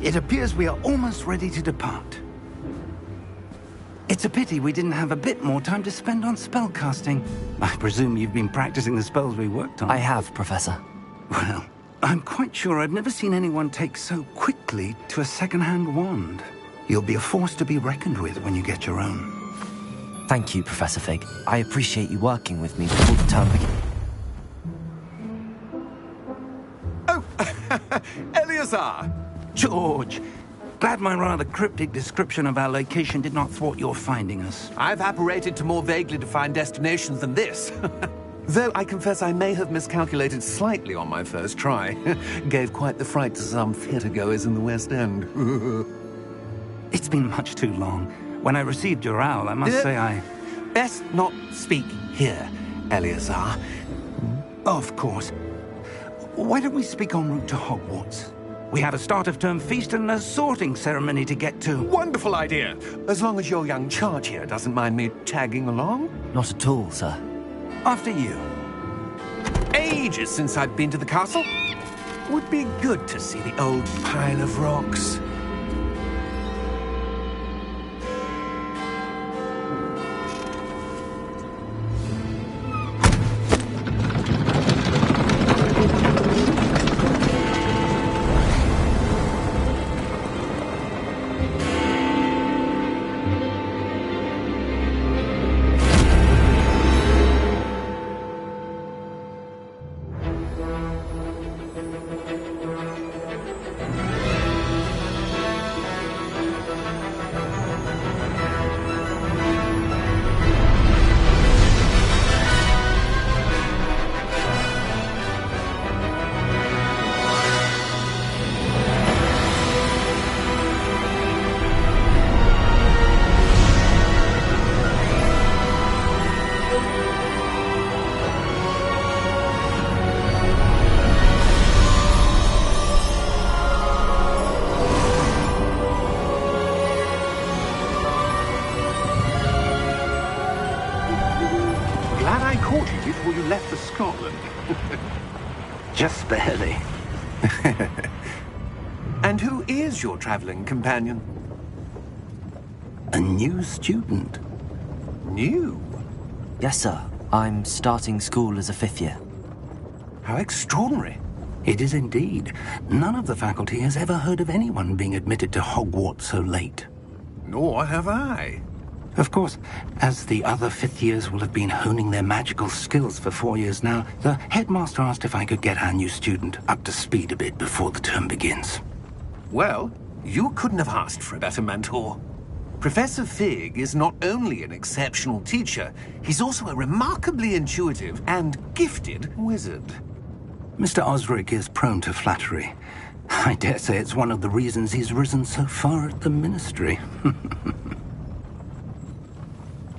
It appears we are almost ready to depart. It's a pity we didn't have a bit more time to spend on spellcasting. I presume you've been practicing the spells we worked on. I have, Professor. Well, I'm quite sure I've never seen anyone take so quickly to a second-hand wand. You'll be a force to be reckoned with when you get your own. Thank you, Professor Fig. I appreciate you working with me before the term begins. Oh, Eleazar! George! Glad my rather cryptic description of our location did not thwart your finding us. I've apparated to more vaguely defined destinations than this. Though I confess I may have miscalculated slightly on my first try. Gave quite the fright to some theatre-goers in the West End. It's been much too long. When I received your owl, I must say I... Best not speak here, Eleazar. Of course. Why don't we speak en route to Hogwarts? We have a start-of-term feast and a sorting ceremony to get to. Wonderful idea! As long as your young charge here doesn't mind me tagging along. Not at all, sir. After you. Ages since I've been to the castle. Would be good to see the old pile of rocks. Before you left for Scotland. Just barely. And who is your traveling companion? A new student. New? Yes, sir. I'm starting school as a 5th year. How extraordinary. It is indeed. None of the faculty has ever heard of anyone being admitted to Hogwarts so late. Nor have I. Of course, as the other 5th years will have been honing their magical skills for 4 years now, the headmaster asked if I could get our new student up to speed a bit before the term begins. Well, you couldn't have asked for a better mentor. Professor Fig is not only an exceptional teacher, he's also a remarkably intuitive and gifted wizard. Mr. Osric is prone to flattery. I dare say it's one of the reasons he's risen so far at the Ministry.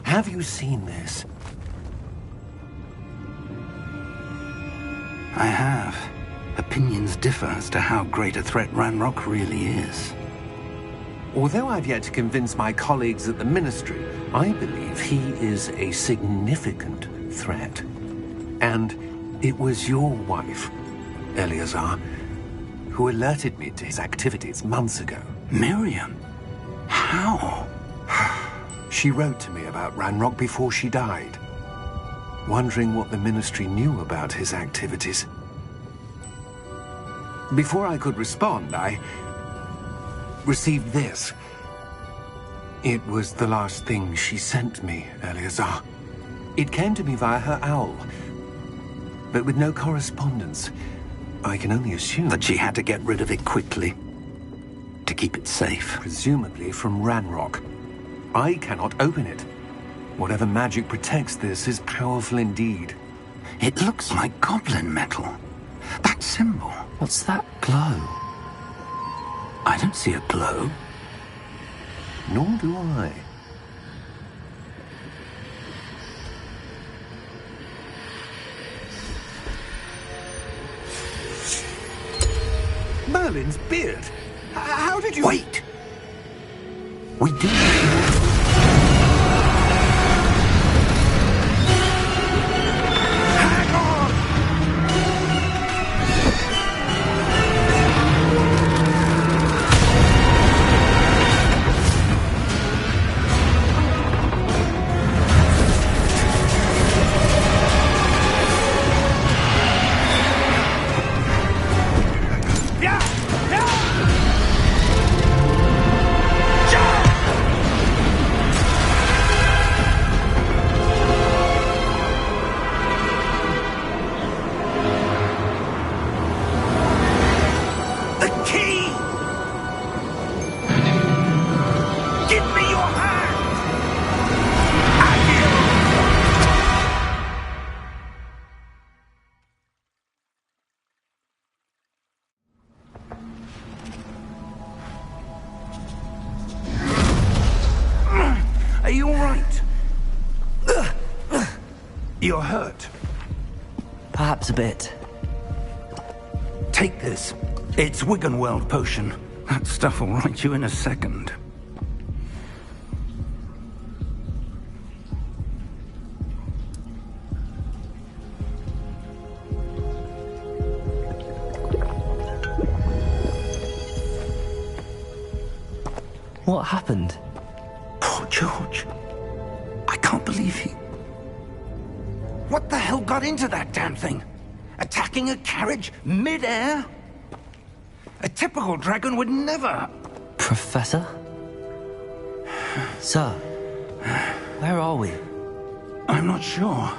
Have you seen this? I have. Opinions differ as to how great a threat Ranrock really is. Although I've yet to convince my colleagues at the Ministry, I believe he is a significant threat. And it was your wife, Eleazar, who alerted me to his activities months ago. Miriam? How? She wrote to me about Ranrock before she died, wondering what the Ministry knew about his activities. Before I could respond, I received this. It was the last thing she sent me, Eleazar. It came to me via her owl, but with no correspondence. I can only assume that she had to get rid of it quickly, to keep it safe. Presumably from Ranrock. I cannot open it. Whatever magic protects this is powerful indeed. It looks like goblin metal. That symbol. What's that glow? I don't see a glow. Nor do I. Merlin's beard. How did you... Wait! We do... You're hurt. Perhaps a bit. Take this. It's Wiggenweld potion. That stuff will right you in a second. What happened? Poor George. I can't believe he... What the hell got into that damn thing? Attacking a carriage mid-air? A typical dragon would never... Professor? Sir, where are we? I'm not sure.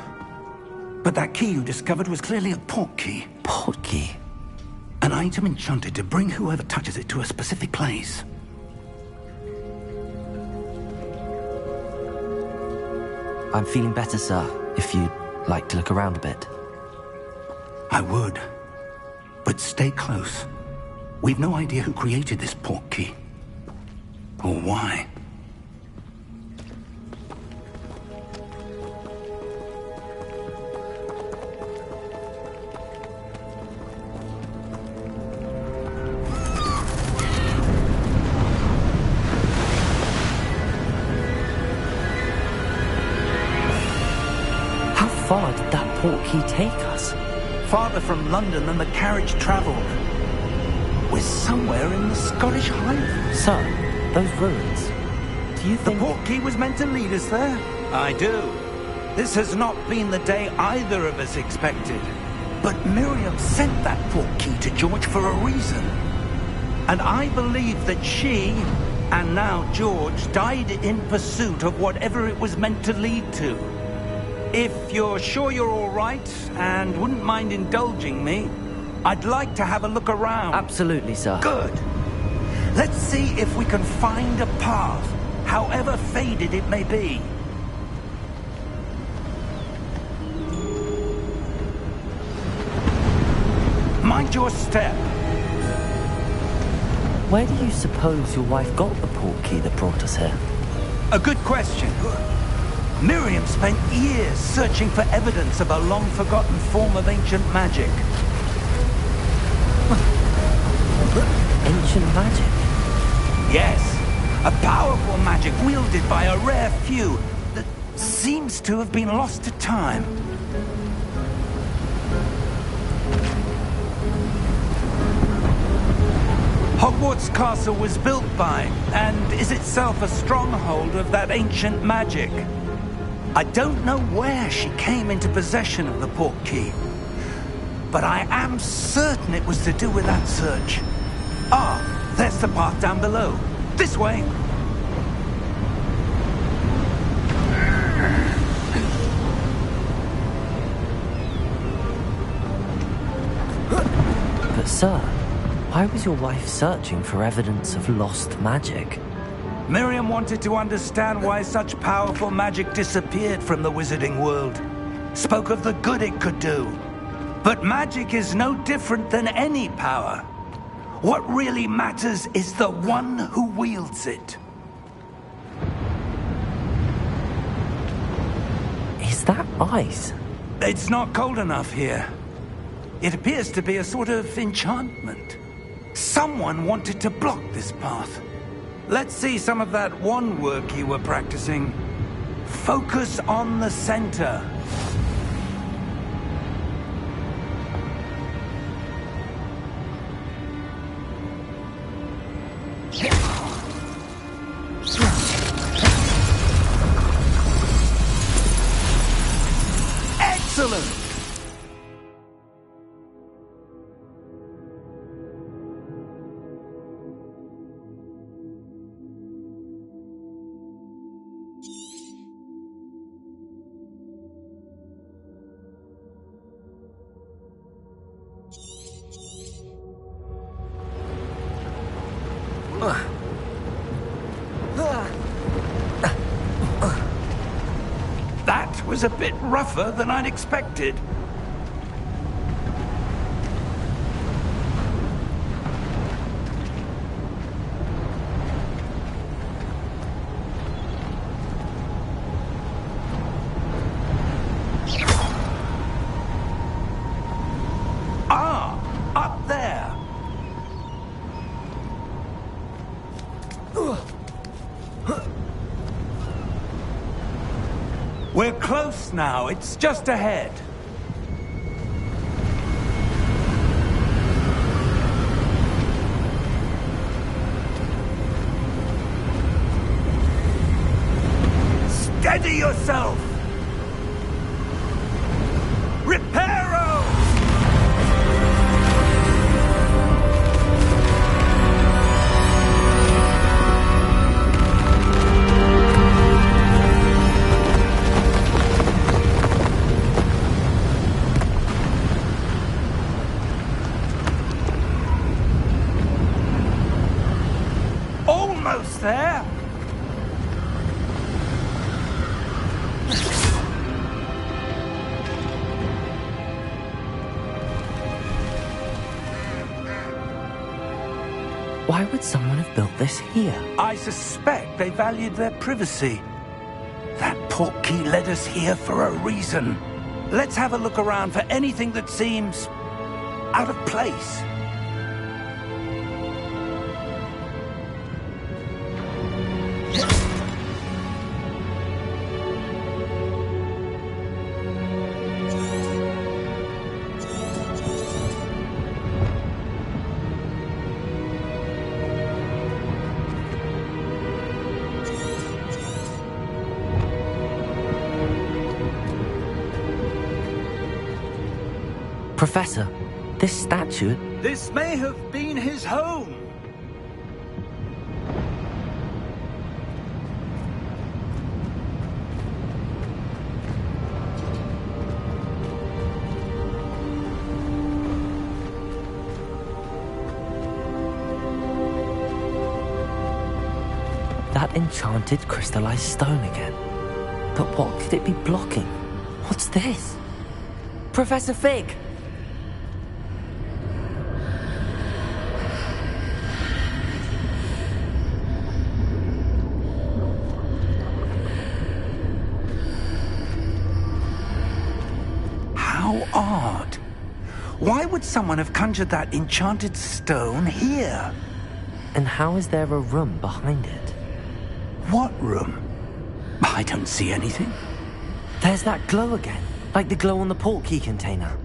But that key you discovered was clearly a port key. Port key? An item enchanted to bring whoever touches it to a specific place. I'm feeling better, sir, if you'd like to look around a bit. I would. But stay close. We've no idea who created this port key. Or why. How far did that port key take us? Farther from London than the carriage travelled. We're somewhere in the Scottish Highlands. Sir, those ruins. Do you think... The port key was meant to lead us there? I do. This has not been the day either of us expected. But Miriam sent that port key to George for a reason. And I believe that she, and now George, died in pursuit of whatever it was meant to lead to. If you're sure you're all right, and wouldn't mind indulging me, I'd like to have a look around. Absolutely, sir. Good. Let's see if we can find a path, however faded it may be. Mind your step. Where do you suppose your wife got the port key that brought us here? A good question. Miriam spent years searching for evidence of a long-forgotten form of ancient magic. Ancient magic? Yes, a powerful magic wielded by a rare few that seems to have been lost to time. Hogwarts Castle was built by, and is itself a stronghold of that ancient magic. I don't know where she came into possession of the port key, but I am certain it was to do with that search. Ah, there's the path down below. This way. But sir, why was your wife searching for evidence of lost magic? Miriam wanted to understand why such powerful magic disappeared from the wizarding world. Spoke of the good it could do. But magic is no different than any power. What really matters is the one who wields it. Is that ice? It's not cold enough here. It appears to be a sort of enchantment. Someone wanted to block this path. Let's see some of that wand work you were practicing. Focus on the center. Excellent! That was a bit rougher than I'd expected. We're close now. It's just ahead. Steady yourself! Reparo! Almost there! Why would someone have built this here? I suspect they valued their privacy. That portkey led us here for a reason. Let's have a look around for anything that seems out of place. Professor, this statue... This may have been his home. That enchanted crystallized stone again. But what could it be blocking? What's this? Professor Fig! How odd. Why would someone have conjured that enchanted stone here? And how is there a room behind it? What room? I don't see anything. There's that glow again, like the glow on the portkey container.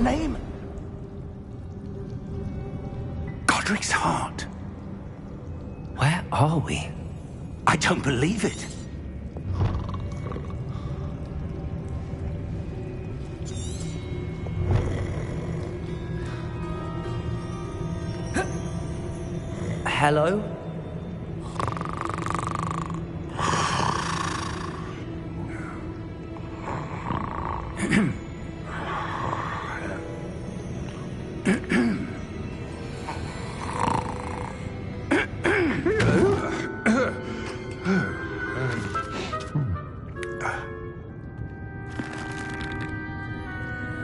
Name? Godric's heart. Where are we? I don't believe it. Hello?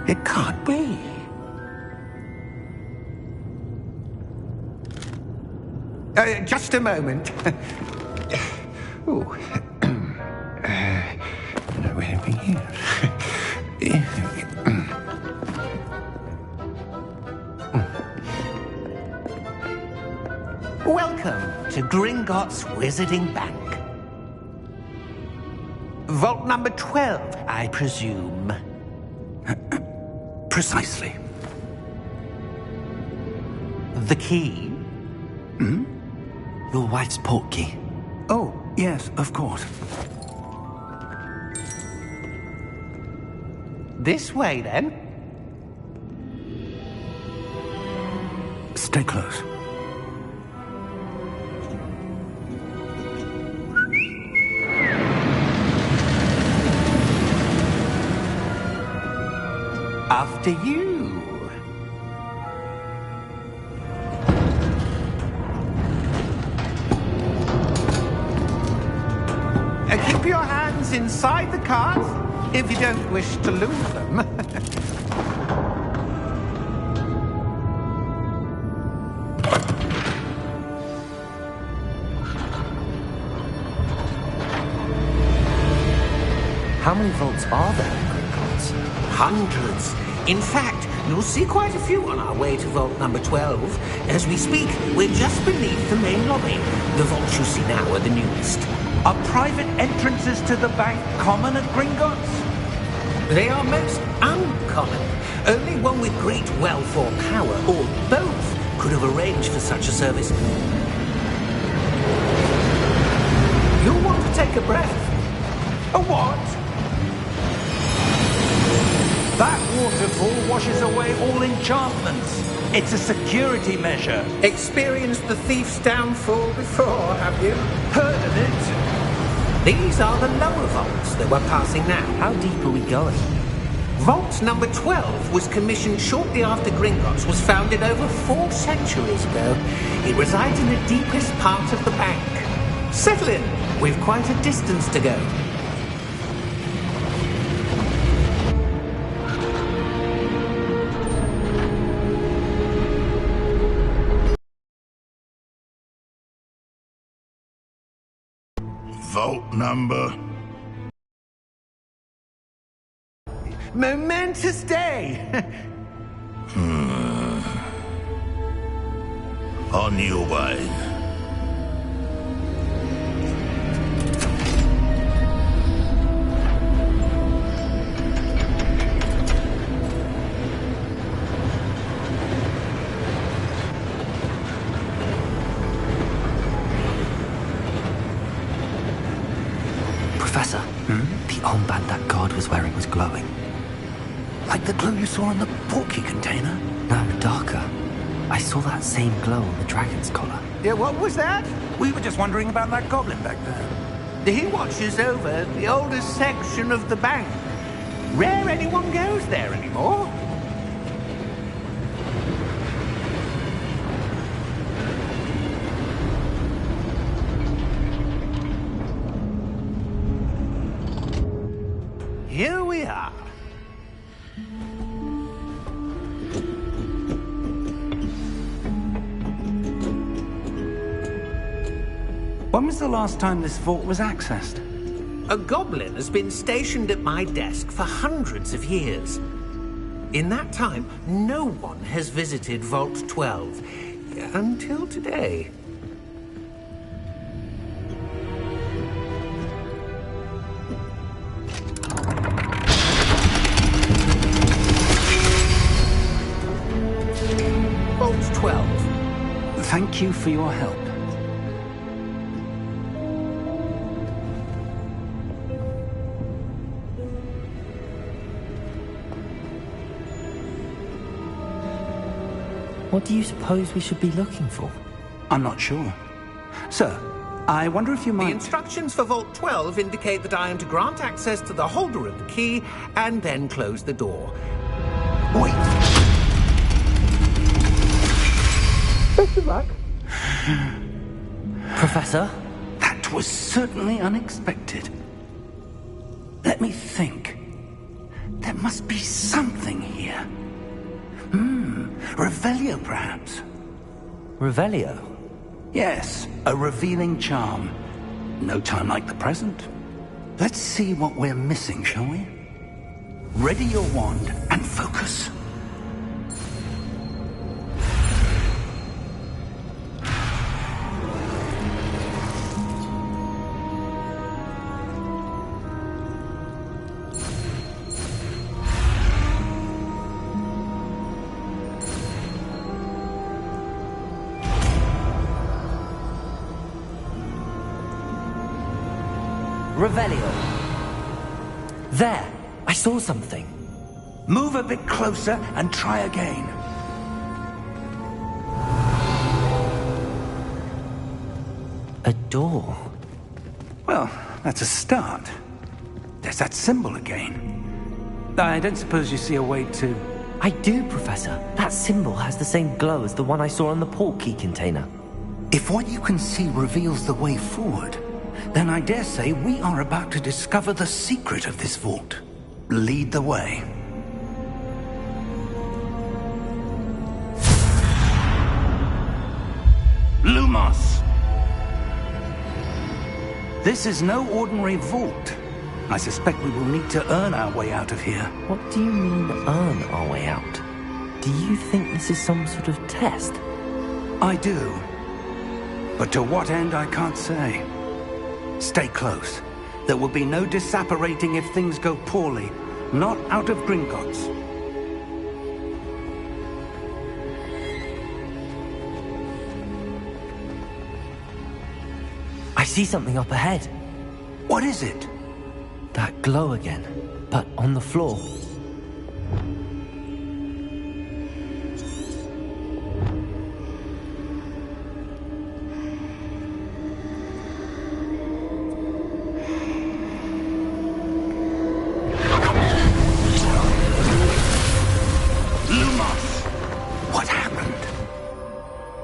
It can't be. Just a moment. Ooh. Welcome to Gringotts Wizarding Bank. Vault number 12, I presume. Precisely. The key? Hmm? Your wife's portkey. Oh, yes, of course. This way, then. Stay close. After you. Keep your hands inside the cart if you don't wish to lose them. How many vaults are there in Gringotts? Hundreds. In fact, you'll see quite a few on our way to vault number 12. As we speak, we're just beneath the main lobby. The vaults you see now are the newest. Are private entrances to the bank common at Gringotts? They are most uncommon. Only one with great wealth or power, or both, could have arranged for such a service. You'll want to take a breath. A what? That waterfall washes away all enchantments. It's a security measure. Experienced the thief's downfall before, have you? Heard of it? These are the lower vaults that we're passing now. How deep are we going? Vault number 12 was commissioned shortly after Gringotts was founded over 4 centuries ago. It resides in the deepest part of the bank. Settle in. We've quite a distance to go. Vault number... Momentous day! On your way. Professor, the armband that guard was wearing was glowing. Like the glow you saw in the portkey container? No, darker. I saw that same glow on the dragon's collar. Yeah, what was that? We were just wondering about that goblin back there. He watches over the oldest section of the bank. Rare anyone goes there anymore. Here we are. When was the last time this vault was accessed? A goblin has been stationed at my desk for hundreds of years. In that time, no one has visited Vault 12. Until today. Vault 12. Thank you for your help. What do you suppose we should be looking for? I'm not sure. Sir, I wonder if you might... The instructions for Vault 12 indicate that I am to grant access to the holder of the key and then close the door. Wait! Best of luck. Professor? That was certainly unexpected. Let me think. There must be something here. Revelio, perhaps? Revelio? Yes, a revealing charm. No time like the present. Let's see what we're missing, shall we? Ready your wand and focus. Revelio. There! I saw something. Move a bit closer and try again. A door. Well, that's a start. There's that symbol again. I don't suppose you see a way to... I do, Professor. That symbol has the same glow as the one I saw on the portkey container. If what you can see reveals the way forward, then I dare say we are about to discover the secret of this vault. Lead the way. Lumos! This is no ordinary vault. I suspect we will need to earn our way out of here. What do you mean, earn our way out? Do you think this is some sort of test? I do. But to what end, I can't say. Stay close. There will be no disapparating if things go poorly. Not out of Gringotts. I see something up ahead. What is it? That glow again, but on the floor.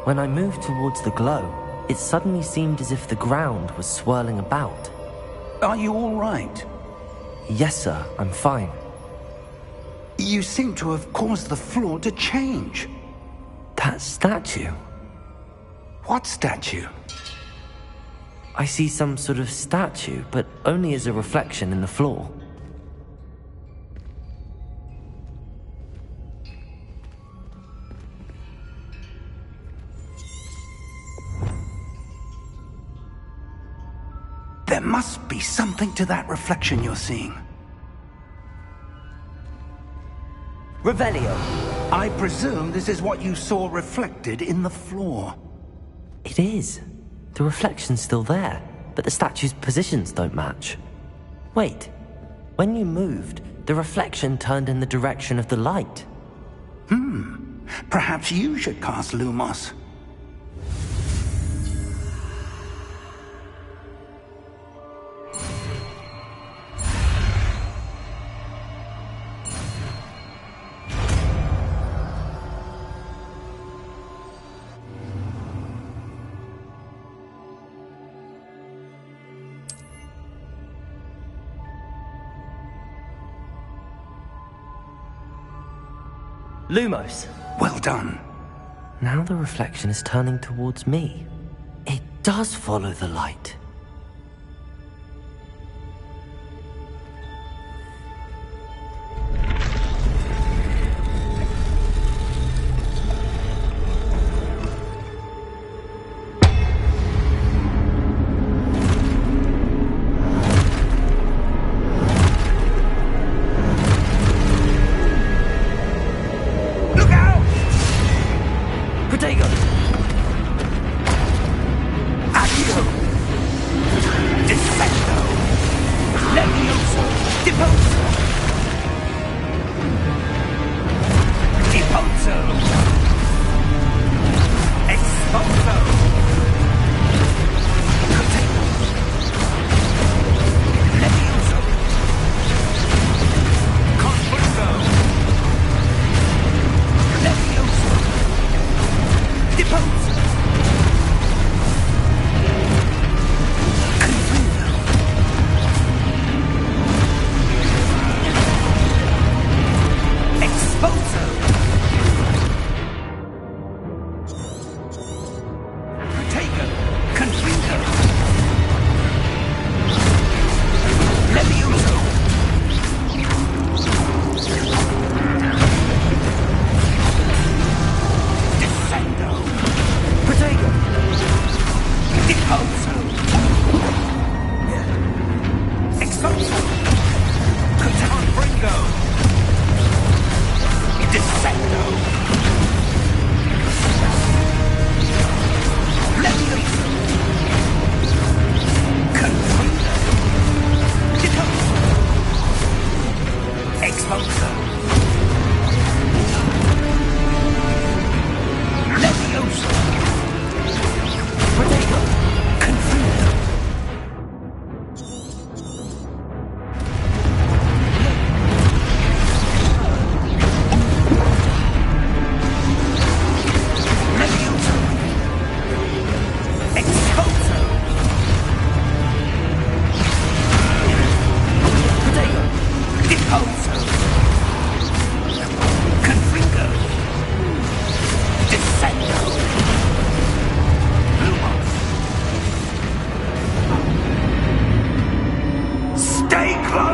When I moved towards the glow, it suddenly seemed as if the ground was swirling about. Are you all right? Yes, sir, I'm fine. You seem to have caused the floor to change. That statue? What statue? I see some sort of statue, but only as a reflection in the floor. There must be something to that reflection you're seeing. Revelio. I presume this is what you saw reflected in the floor. It is. The reflection's still there, but the statue's positions don't match. Wait. When you moved, the reflection turned in the direction of the light. Perhaps you should cast Lumos. Lumos. Well done. Now the reflection is turning towards me. It does follow the light. Stay close!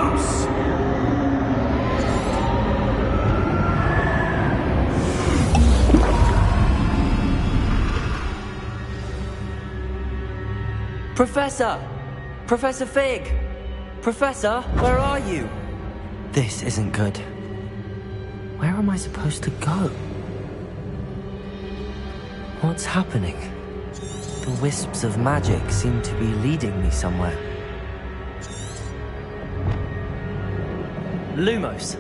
Professor! Professor Fig! Professor, where are you? This isn't good. Where am I supposed to go? What's happening? The wisps of magic seem to be leading me somewhere. Lumos!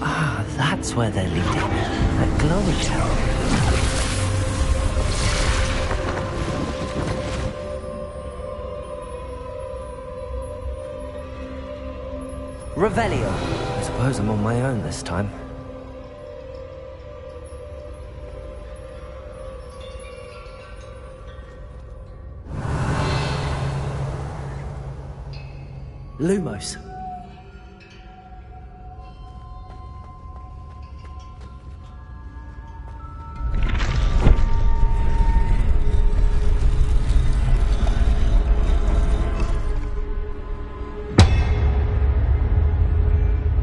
Ah, that's where they're leading. That glowing tower. Revelio. I suppose I'm on my own this time. Lumos.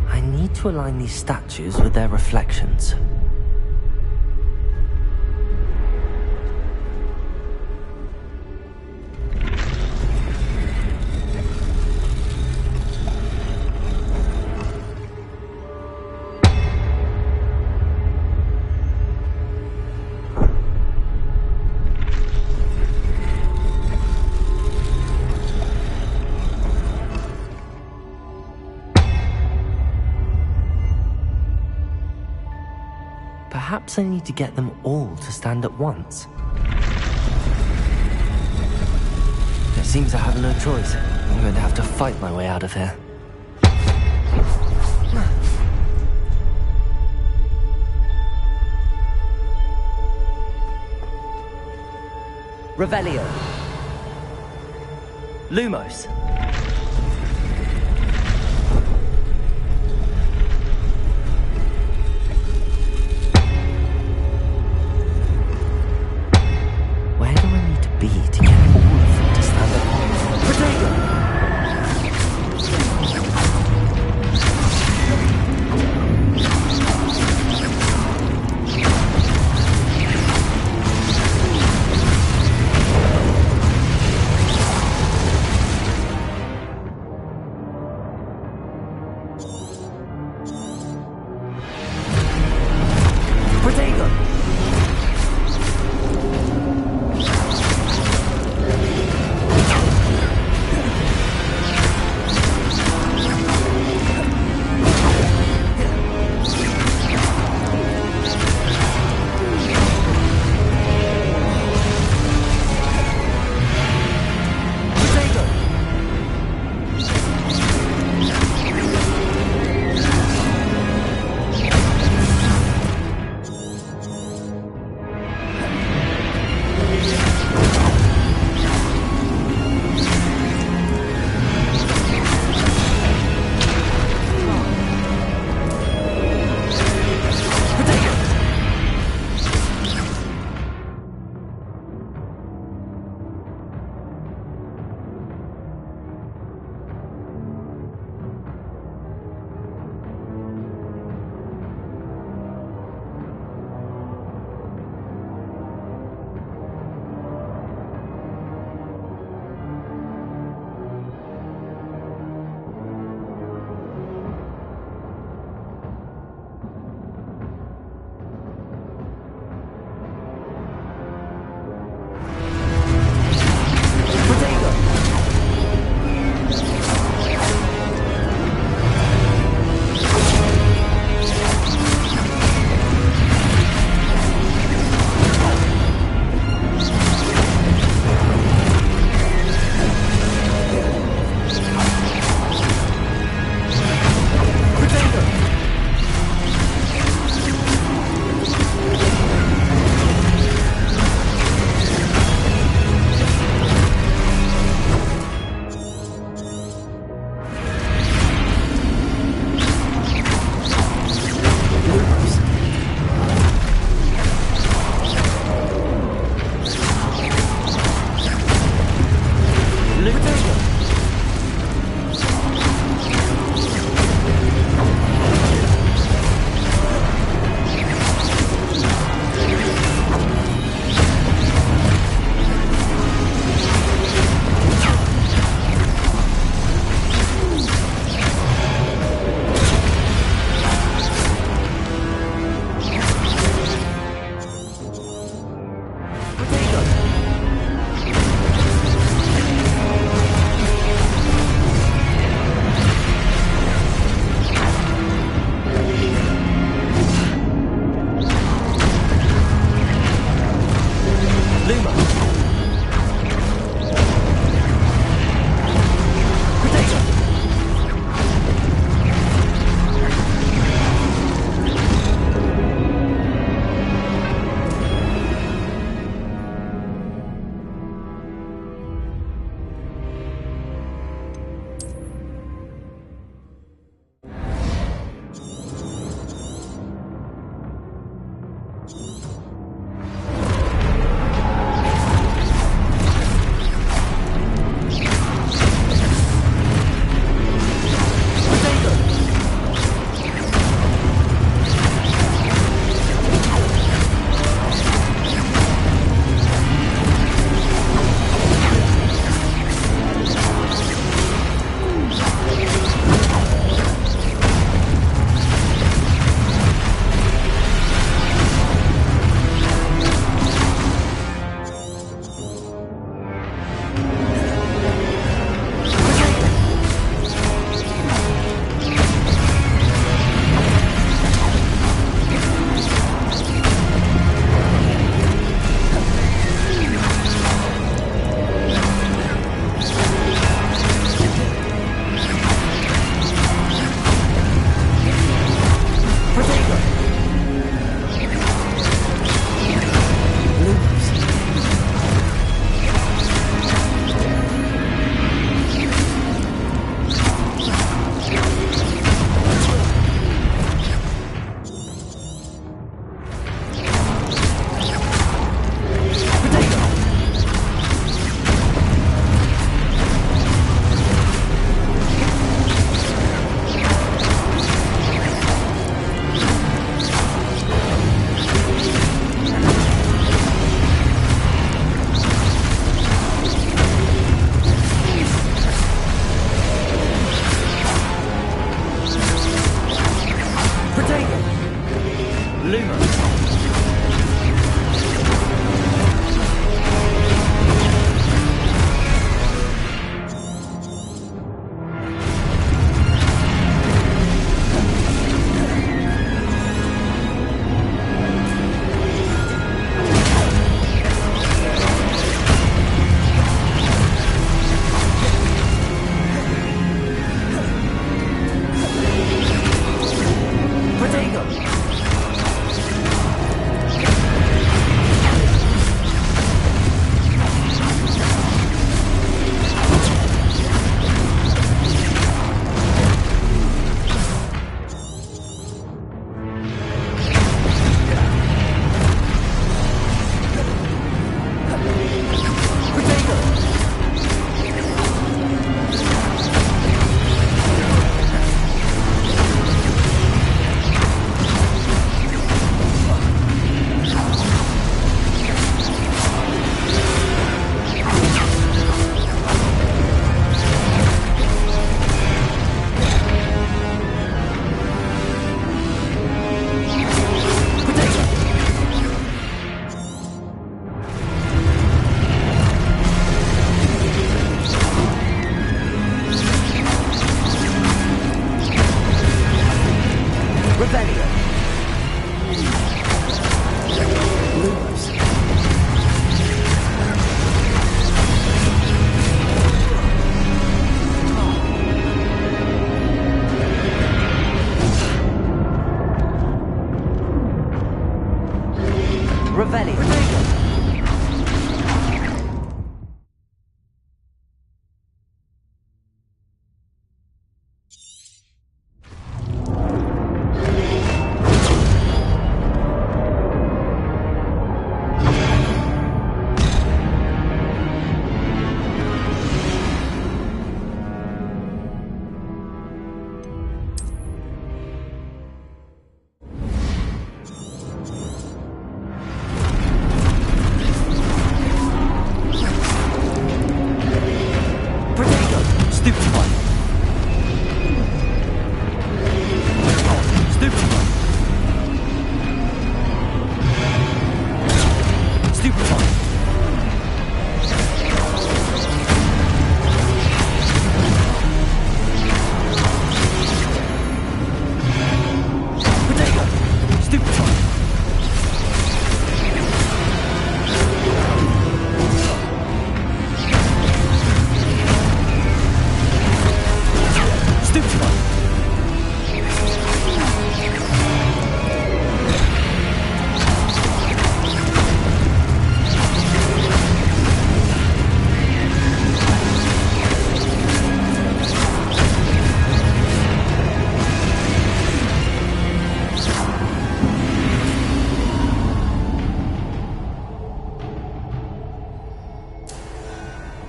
I need to align these statues with their reflections. Perhaps I need to get them all to stand at once. It seems I have no choice. I'm going to have to fight my way out of here. Revelio. Lumos. Lumos.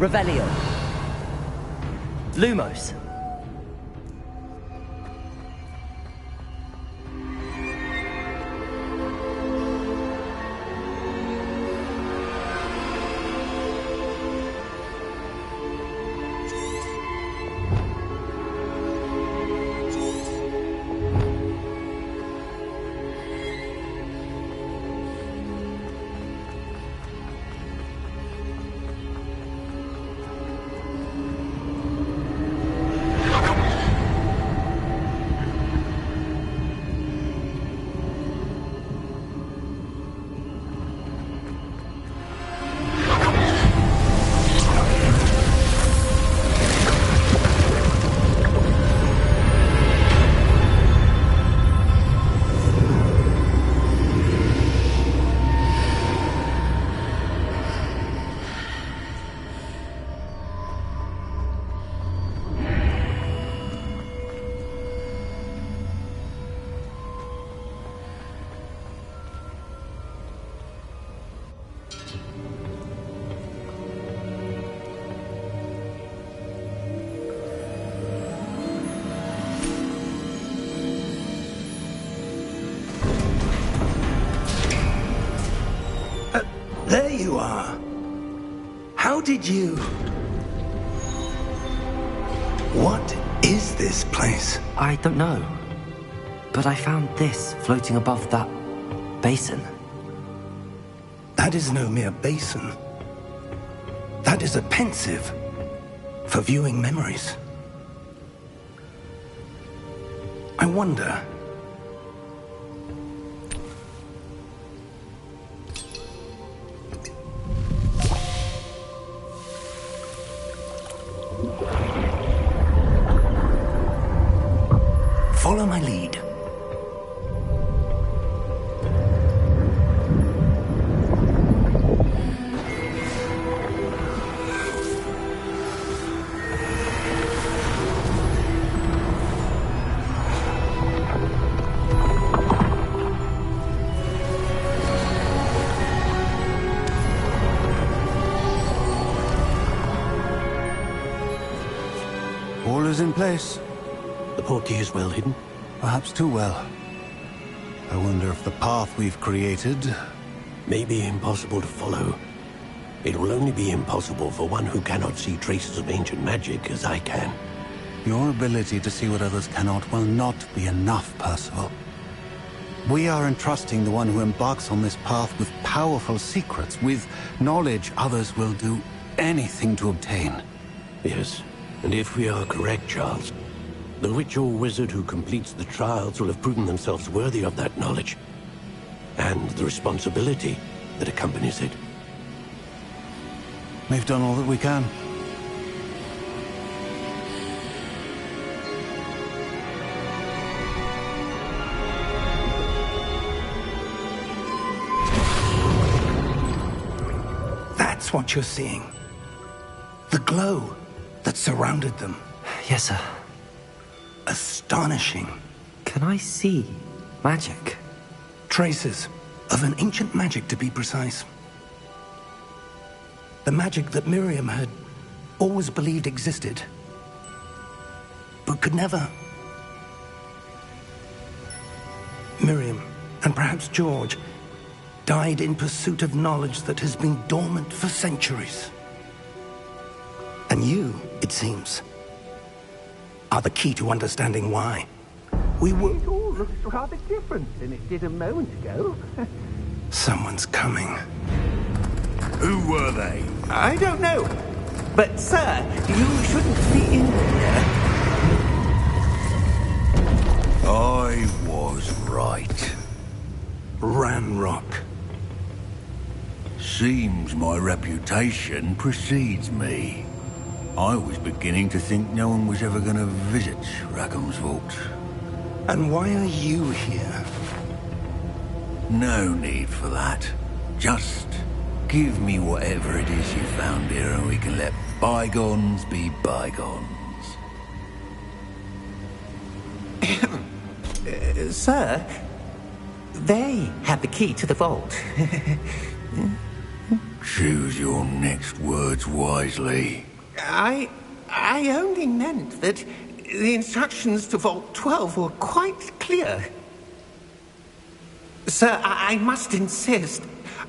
Revelio. Lumos. There you are. How did you... What is this place? I don't know. But I found this floating above that basin. That is no mere basin. That is a pensive for viewing memories. I wonder... Follow my lead. All is in place. The portkey is well hidden. Perhaps too well. I wonder if the path we've created... May be impossible to follow. It will only be impossible for one who cannot see traces of ancient magic as I can. Your ability to see what others cannot will not be enough, Percival. We are entrusting the one who embarks on this path with powerful secrets, with knowledge others will do anything to obtain. Yes, and if we are correct, Charles, the witch or wizard who completes the trials will have proven themselves worthy of that knowledge, and the responsibility that accompanies it. We've done all that we can. That's what you're seeing. The glow that surrounded them. Yes, sir. Astonishing. Can I see magic? Traces of an ancient magic, to be precise. The magic that Miriam had always believed existed, but could never. Miriam, and perhaps George, died in pursuit of knowledge that has been dormant for centuries. And you, it seems, are the key to understanding why. We were... It all looks rather different than it did a moment ago. Someone's coming. Who were they? I don't know. But, sir, you shouldn't be in here. I was right. Ranrock. Seems my reputation precedes me. I was beginning to think no one was ever going to visit Rackham's vault. And why are you here? No need for that. Just give me whatever it is you found here and we can let bygones be bygones. Sir, they have the key to the vault. Choose your next words wisely. I only meant that the instructions to Vault 12 were quite clear. Sir, I must insist.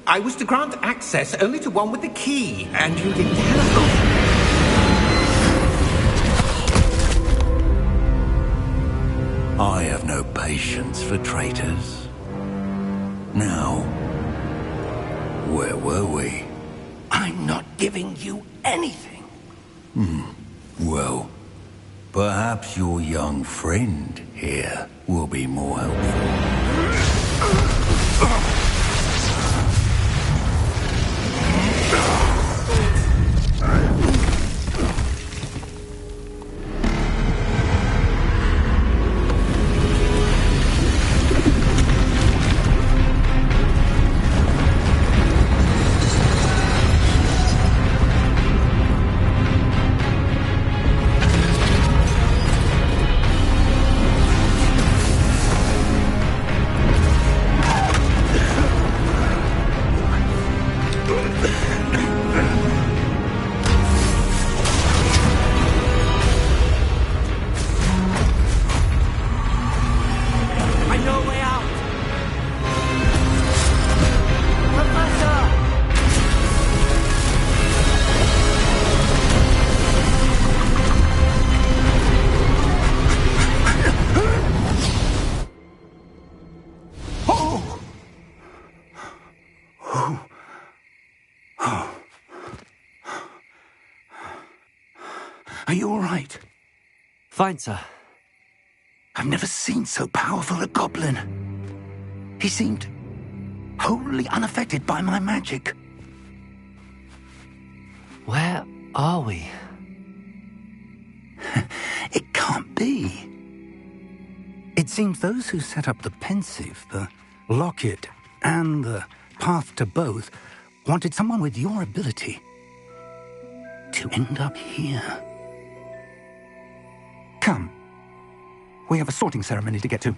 I was to grant access only to one with the key, and you didn't have... I have no patience for traitors. Now, where were we? I'm not giving you anything. Well, perhaps your young friend here will be more helpful. Are you all right? Fine, sir. I've never seen so powerful a goblin. He seemed wholly unaffected by my magic. Where are we? It can't be. It seems those who set up the pensive, the locket, and the path to both wanted someone with your ability to end up here. Come. We have a sorting ceremony to get to.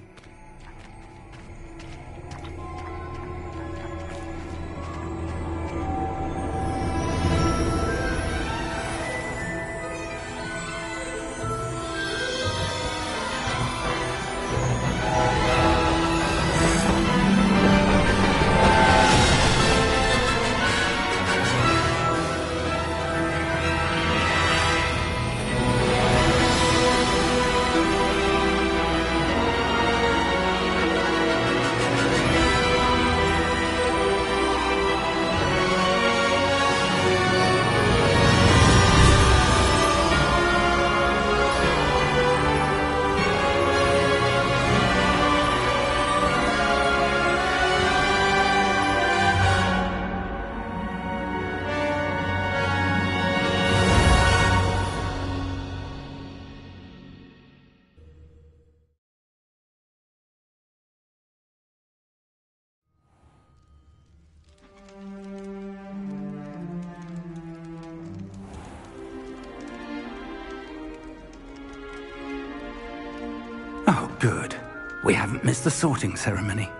Oh, good. We haven't missed the sorting ceremony.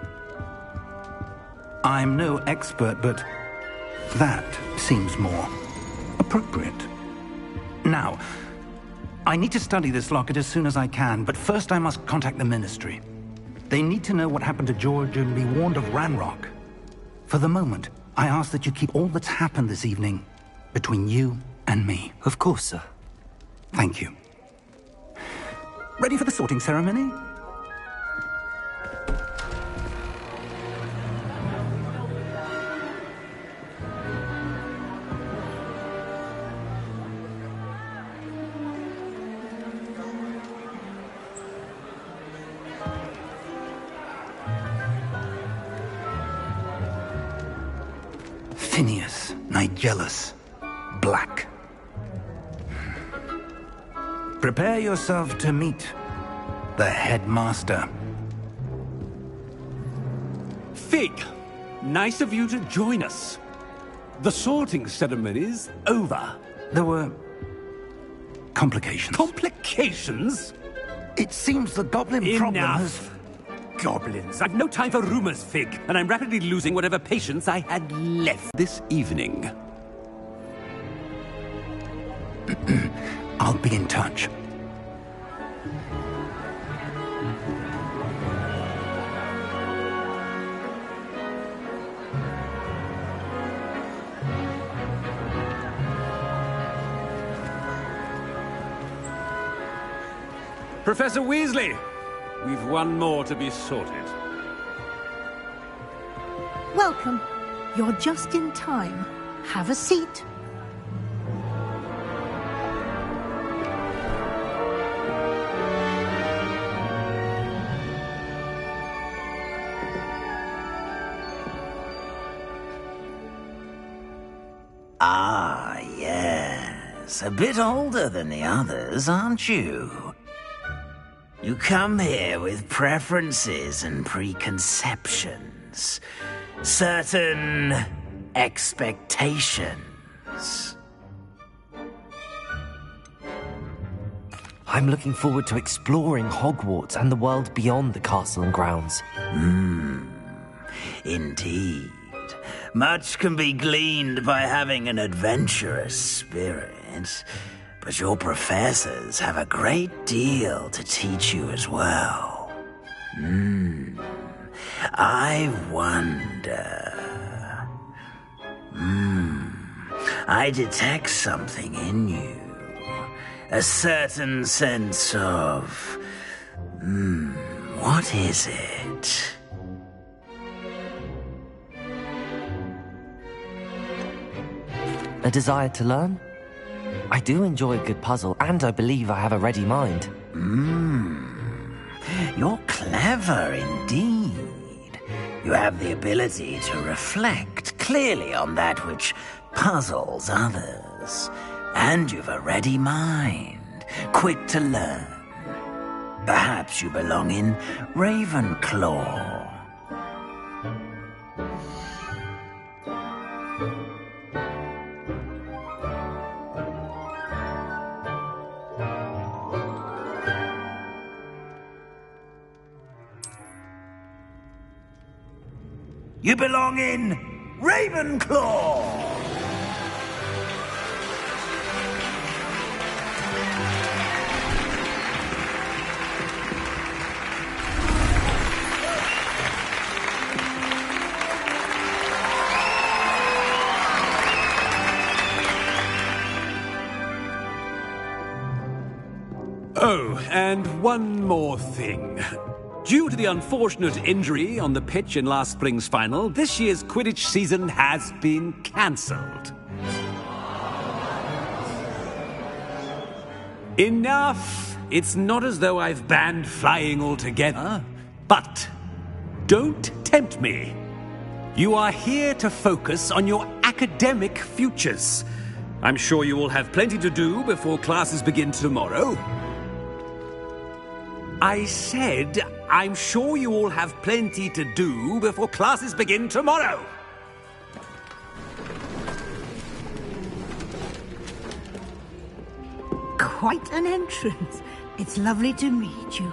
I'm no expert, but that seems more appropriate. Now, I need to study this locket as soon as I can, but first I must contact the Ministry. They need to know what happened to George and be warned of Ranrock. For the moment, I ask that you keep all that's happened this evening between you and me. Of course, sir. Thank you. Ready for the sorting ceremony? Phineas, Nigellus, Black. Prepare yourself to meet the headmaster. Fig, nice of you to join us. The sorting ceremony's over. There were complications. Complications? It seems the goblin problem has... Enough. Goblins. I've no time for rumors, Fig, and I'm rapidly losing whatever patience I had left this evening. I'll be in touch. Professor Weasley, we've one more to be sorted. Welcome. You're just in time. Have a seat. Ah, yes. A bit older than the others, aren't you? You come here with preferences and preconceptions. Certain expectations. I'm looking forward to exploring Hogwarts and the world beyond the castle and grounds. Indeed. Much can be gleaned by having an adventurous spirit, but your professors have a great deal to teach you as well. I wonder... I detect something in you. A certain sense of... what is it? A desire to learn? I do enjoy a good puzzle, and I believe I have a ready mind. You're clever indeed. You have the ability to reflect clearly on that which puzzles others. And you've a ready mind, quick to learn. Perhaps you belong in Ravenclaw. You belong in Ravenclaw! Oh, and one more thing. Due to the unfortunate injury on the pitch in last spring's final, this year's Quidditch season has been cancelled. Enough! It's not as though I've banned flying altogether, but don't tempt me. You are here to focus on your academic futures. I'm sure you will have plenty to do before classes begin tomorrow. I said, I'm sure you all have plenty to do before classes begin tomorrow. Quite an entrance. It's lovely to meet you.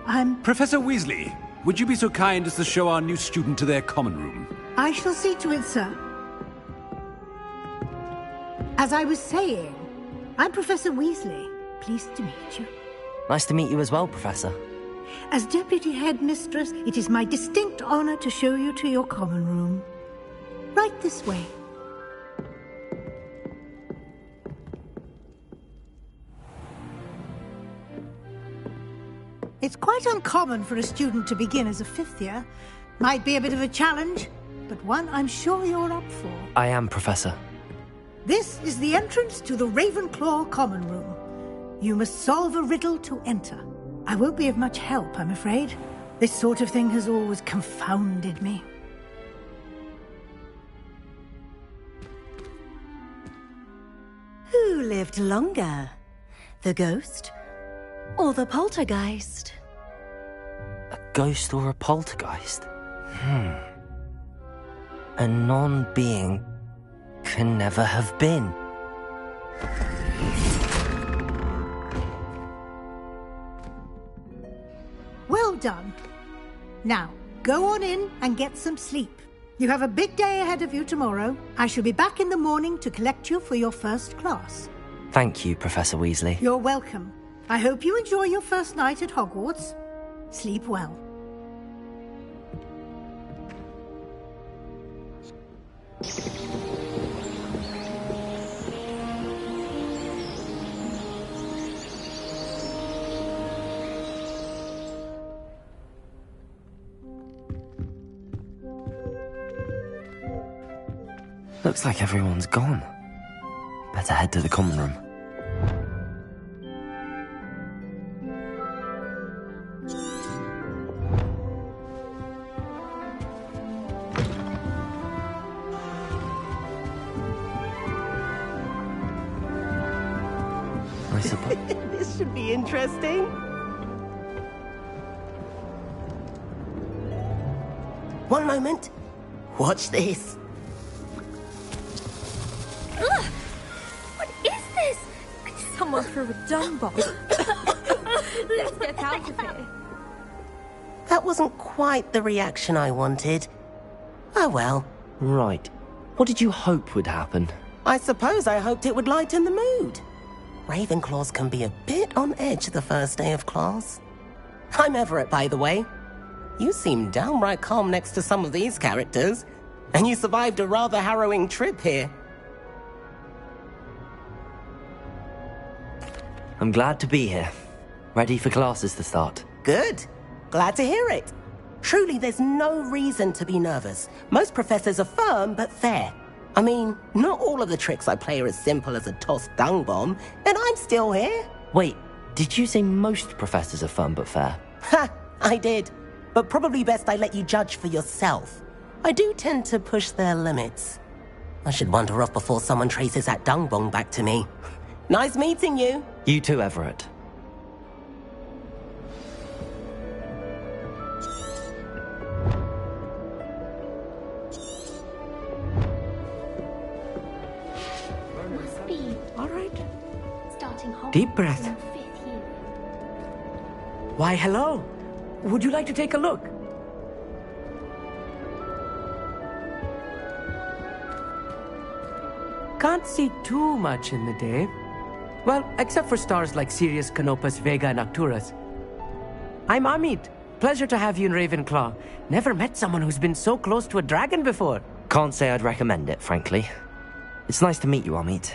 I'm... Professor Weasley, would you be so kind as to show our new student to their common room? I shall see to it, sir. As I was saying, I'm Professor Weasley. Pleased to meet you. Nice to meet you as well, Professor. As Deputy Headmistress, it is my distinct honor to show you to your common room. Right this way. It's quite uncommon for a student to begin as a fifth year. Might be a bit of a challenge, but one I'm sure you're up for. I am, Professor. This is the entrance to the Ravenclaw common room. You must solve a riddle to enter. I won't be of much help, I'm afraid. This sort of thing has always confounded me. Who lived longer? The ghost or the poltergeist? A ghost or a poltergeist? A non-being can never have been. Well done. Now, go on in and get some sleep. You have a big day ahead of you tomorrow. I shall be back in the morning to collect you for your first class. Thank you, Professor Weasley. You're welcome. I hope you enjoy your first night at Hogwarts. Sleep well. Looks like everyone's gone. Better head to the common room. I suppose. This should be interesting. One moment. Watch this. Ugh! What is this? Someone threw a dung bomb. Let's get out of here. That wasn't quite the reaction I wanted. Oh well. Right. What did you hope would happen? I suppose I hoped it would lighten the mood. Ravenclaws can be a bit on edge the first day of class. I'm Everett, by the way. You seem downright calm next to some of these characters, and you survived a rather harrowing trip here. I'm glad to be here. Ready for classes to start. Good. Glad to hear it. Truly, there's no reason to be nervous. Most professors are firm but fair. I mean, not all of the tricks I play are as simple as a tossed dung bomb, and I'm still here. Wait, did you say most professors are fun but fair? Ha! I did. But probably best I let you judge for yourself. I do tend to push their limits. I should wander off before someone traces that dung bomb back to me. Nice meeting you. You too, Everett. Must be. All right. Starting Hogwarts Deep breath. in 5th year. Why, hello. Would you like to take a look? Can't see too much in the day. Well, except for stars like Sirius, Canopus, Vega, and Arcturus. I'm Amit. Pleasure to have you in Ravenclaw. Never met someone who's been so close to a dragon before. Can't say I'd recommend it, frankly. It's nice to meet you, Amit.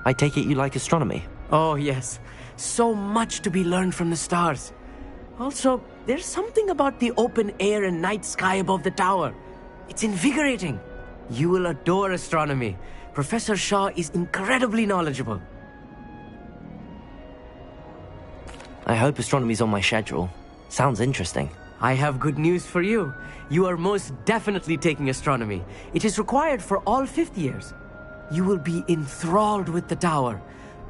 I take it you like astronomy? Oh, yes. So much to be learned from the stars. Also, there's something about the open air and night sky above the tower. It's invigorating. You will adore astronomy. Professor Shaw is incredibly knowledgeable. I hope astronomy's on my schedule. Sounds interesting. I have good news for you. You are most definitely taking astronomy. It is required for all 5th years. You will be enthralled with the tower.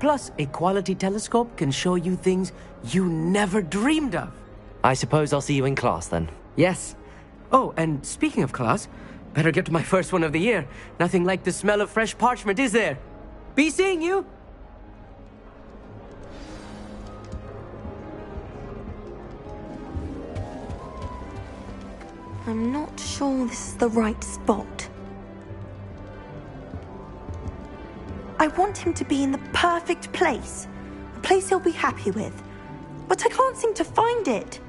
Plus, a quality telescope can show you things you never dreamed of. I suppose I'll see you in class then. Yes. Oh, and speaking of class, better get to my first one of the year. Nothing like the smell of fresh parchment, is there? Be seeing you! I'm not sure this is the right spot. I want him to be in the perfect place. A place he'll be happy with. But I can't seem to find it.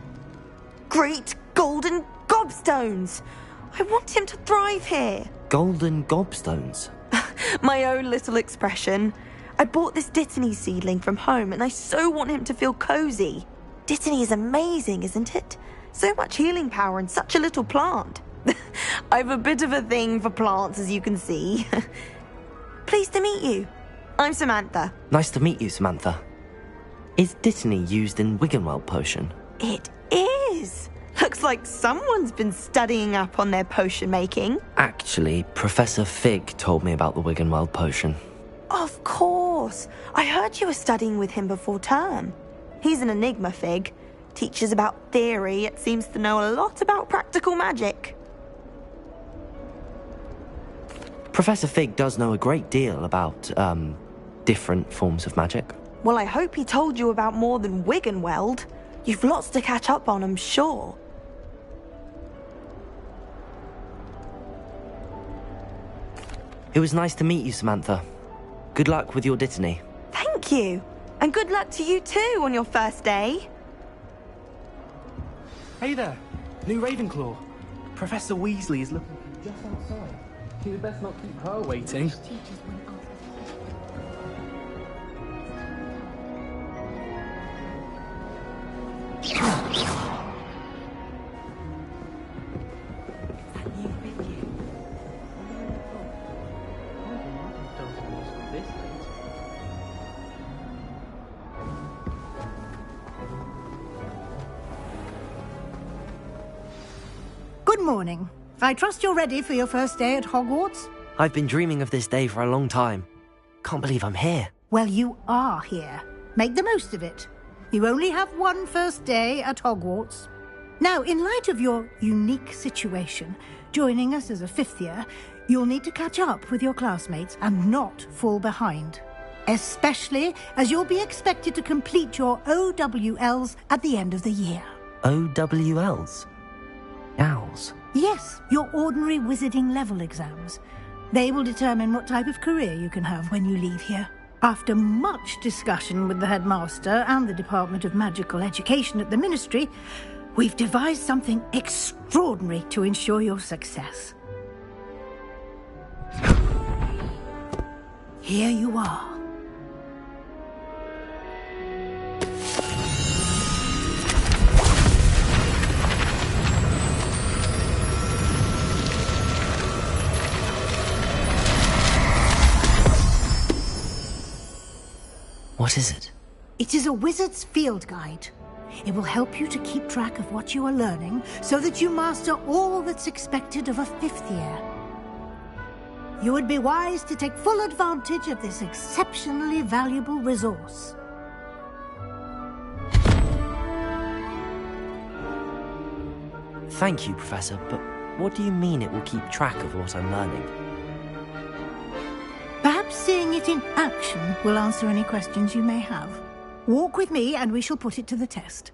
Great golden gobstones! I want him to thrive here. Golden gobstones? My own little expression. I bought this Dittany seedling from home and I so want him to feel cozy. Dittany is amazing, isn't it? So much healing power in such a little plant. I've a bit of a thing for plants, as you can see. Pleased to meet you. I'm Samantha. Nice to meet you, Samantha. Is Dittany used in Wiggenweld potion? It is. Looks like someone's been studying up on their potion making. Actually, Professor Fig told me about the Wiggenweld potion. Of course. I heard you were studying with him before term. He's an enigma, Fig. Teaches about theory, yet seems to know a lot about practical magic. Professor Fig does know a great deal about, different forms of magic. Well, I hope he told you about more than Wiggenweld. You've lots to catch up on, I'm sure. It was nice to meet you, Samantha. Good luck with your Dittany. Thank you. And good luck to you too on your first day. Hey there, new Ravenclaw. Professor Weasley is looking for you just outside. You'd best not keep her waiting. Good morning. I trust you're ready for your first day at Hogwarts? I've been dreaming of this day for a long time. Can't believe I'm here. Well, you are here. Make the most of it. You only have one first day at Hogwarts. Now, in light of your unique situation, joining us as a 5th year, you'll need to catch up with your classmates and not fall behind. Especially as you'll be expected to complete your OWLs at the end of the year. OWLs? Owls? Yes, your ordinary wizarding level exams. They will determine what type of career you can have when you leave here. After much discussion with the headmaster and the Department of Magical Education at the Ministry, we've devised something extraordinary to ensure your success. Here you are. What is it? It is a wizard's field guide. It will help you to keep track of what you are learning so that you master all that's expected of a 5th year. You would be wise to take full advantage of this exceptionally valuable resource. Thank you, Professor, but what do you mean it will keep track of what I'm learning? Perhaps seeing it in action will answer any questions you may have. Walk with me and we shall put it to the test.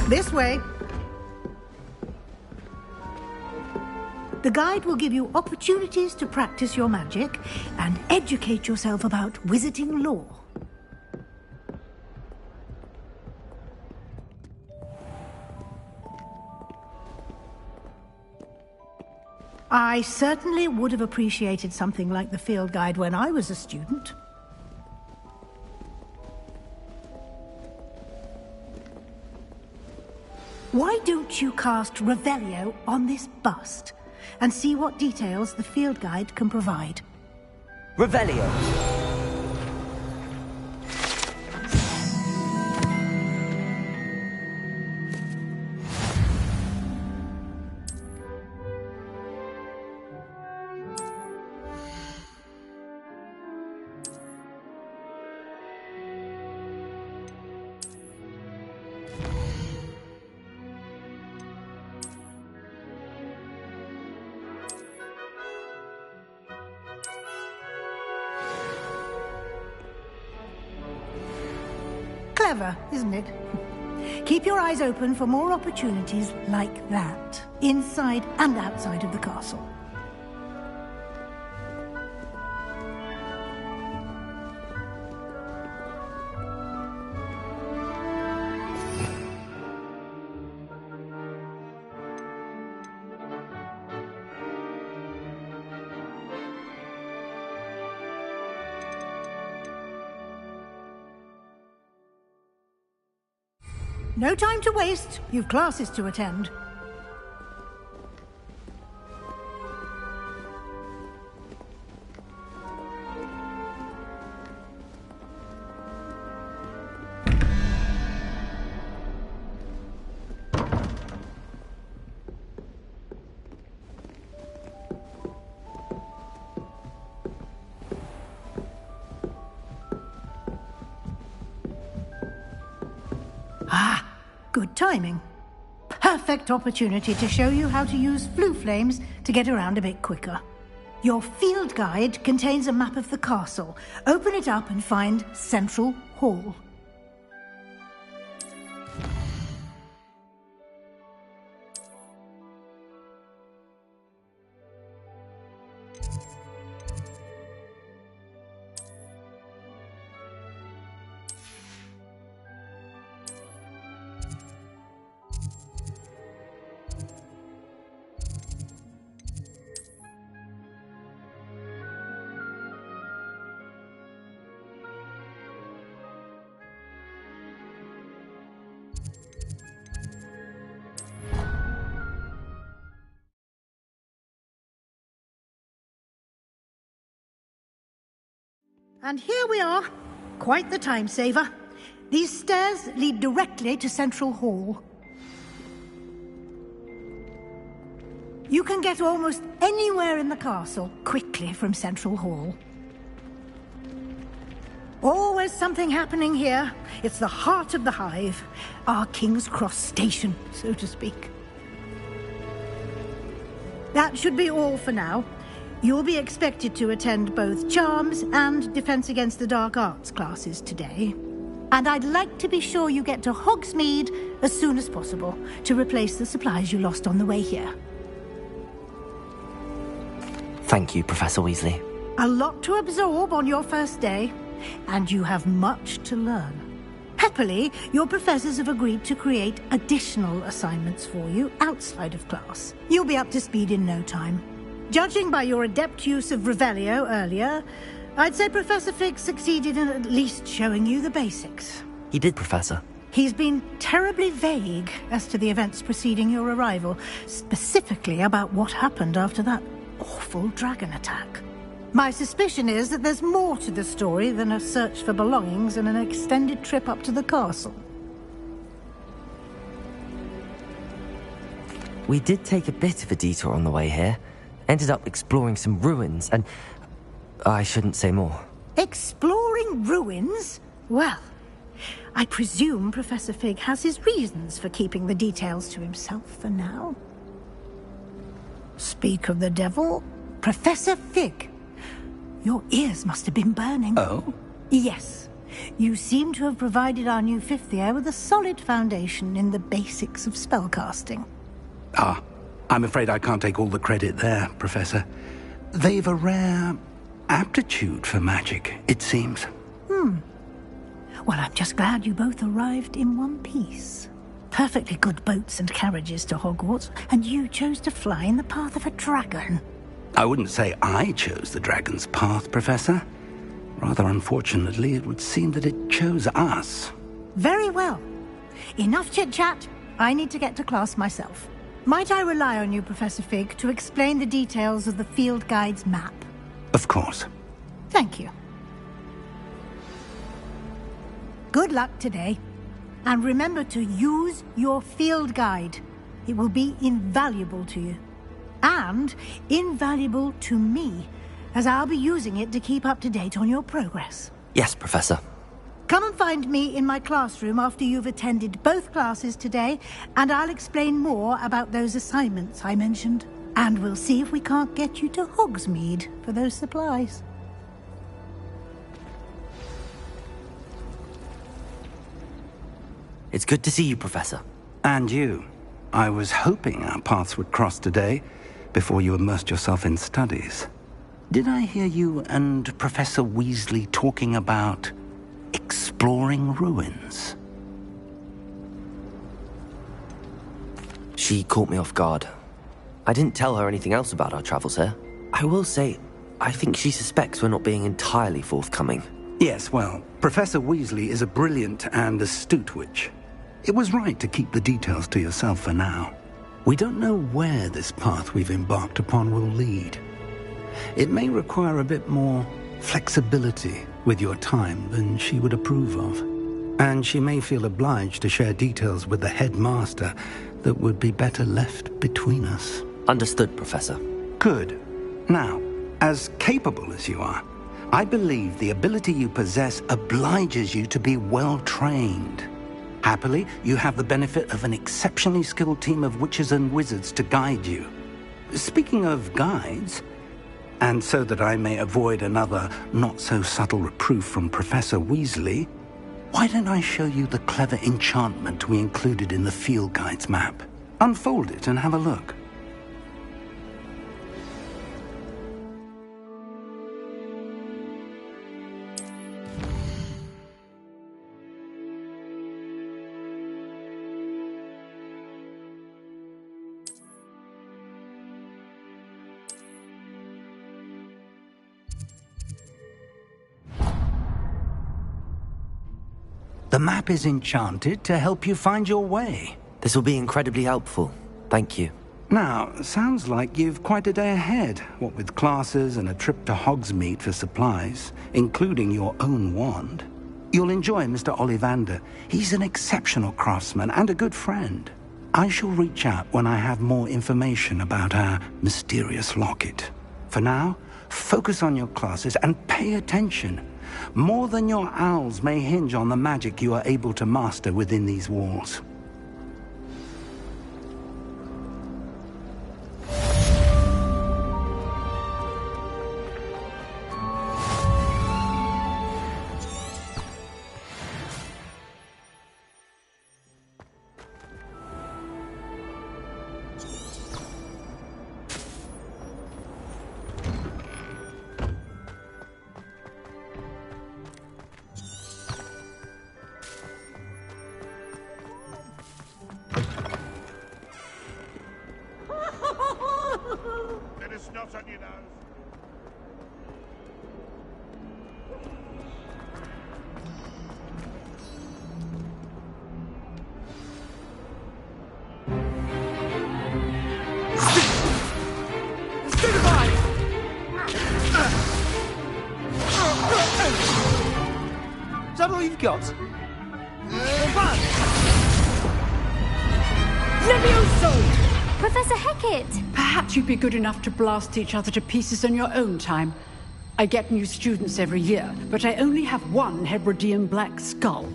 This way. The guide will give you opportunities to practice your magic and educate yourself about wizarding lore. I certainly would have appreciated something like the field guide when I was a student. Why don't you cast Revelio on this bust and see what details the field guide can provide? Revelio! Clever, isn't it? Keep your eyes open for more opportunities like that, inside and outside of the castle. No time to waste. You've classes to attend. Good timing. Perfect opportunity to show you how to use flue flames to get around a bit quicker. Your field guide contains a map of the castle. Open it up and find Central Hall. And here we are. Quite the time saver. These stairs lead directly to Central Hall. You can get almost anywhere in the castle quickly from Central Hall. Always something happening here. It's the heart of the hive. Our King's Cross station, so to speak. That should be all for now. You'll be expected to attend both Charms and Defense Against the Dark Arts classes today. And I'd like to be sure you get to Hogsmeade as soon as possible to replace the supplies you lost on the way here. Thank you, Professor Weasley. A lot to absorb on your first day, and you have much to learn. Happily, your professors have agreed to create additional assignments for you outside of class. You'll be up to speed in no time. Judging by your adept use of Revelio earlier, I'd say Professor Fig succeeded in at least showing you the basics. He did, Professor. He's been terribly vague as to the events preceding your arrival, specifically about what happened after that awful dragon attack. My suspicion is that there's more to the story than a search for belongings and an extended trip up to the castle. We did take a bit of a detour on the way here. Ended up exploring some ruins and... I shouldn't say more. Exploring ruins? Well, I presume Professor Fig has his reasons for keeping the details to himself for now. Speak of the devil, Professor Fig. Your ears must have been burning. Oh? Yes. You seem to have provided our new fifth year with a solid foundation in the basics of spellcasting. Ah, I'm afraid I can't take all the credit there, Professor. They've a rare aptitude for magic, it seems. Well, I'm just glad you both arrived in one piece. Perfectly good boats and carriages to Hogwarts, and you chose to fly in the path of a dragon. I wouldn't say I chose the dragon's path, Professor. Rather unfortunately, it would seem that it chose us. Very well. Enough chit-chat. I need to get to class myself. Might I rely on you, Professor Fig, to explain the details of the field guide's map? Of course. Thank you. Good luck today. And remember to use your field guide. It will be invaluable to you. And invaluable to me, as I'll be using it to keep up to date on your progress. Yes, Professor. Come and find me in my classroom after you've attended both classes today, and I'll explain more about those assignments I mentioned. And we'll see if we can't get you to Hogsmeade for those supplies. It's good to see you, Professor. And you. I was hoping our paths would cross today, before you immersed yourself in studies. Did I hear you and Professor Weasley talking about exploring ruins? She caught me off guard. I didn't tell her anything else about our travels here. I will say, I think she suspects we're not being entirely forthcoming. Yes, well, Professor Weasley is a brilliant and astute witch. It was right to keep the details to yourself for now. We don't know where this path we've embarked upon will lead. It may require a bit more flexibility with your time than she would approve of. And she may feel obliged to share details with the headmaster that would be better left between us. Understood, Professor. Good. Now, as capable as you are, I believe the ability you possess obliges you to be well trained. Happily, you have the benefit of an exceptionally skilled team of witches and wizards to guide you. Speaking of guides, and so that I may avoid another not-so-subtle reproof from Professor Weasley, why don't I show you the clever enchantment we included in the field guide's map? Unfold it and have a look. The map is enchanted to help you find your way. This will be incredibly helpful. Thank you. Now, sounds like you've quite a day ahead, what with classes and a trip to Hogsmeade for supplies, including your own wand. You'll enjoy Mr. Ollivander. He's an exceptional craftsman and a good friend. I shall reach out when I have more information about our mysterious locket. For now, focus on your classes and pay attention. More than your owls may hinge on the magic you are able to master within these walls. There is snot on your nose. Stay alive! all you've got? Levioso! Professor Hecat! Perhaps you'd be good enough to blast each other to pieces on your own time. I get new students every year, but I only have one Hebridean black skull.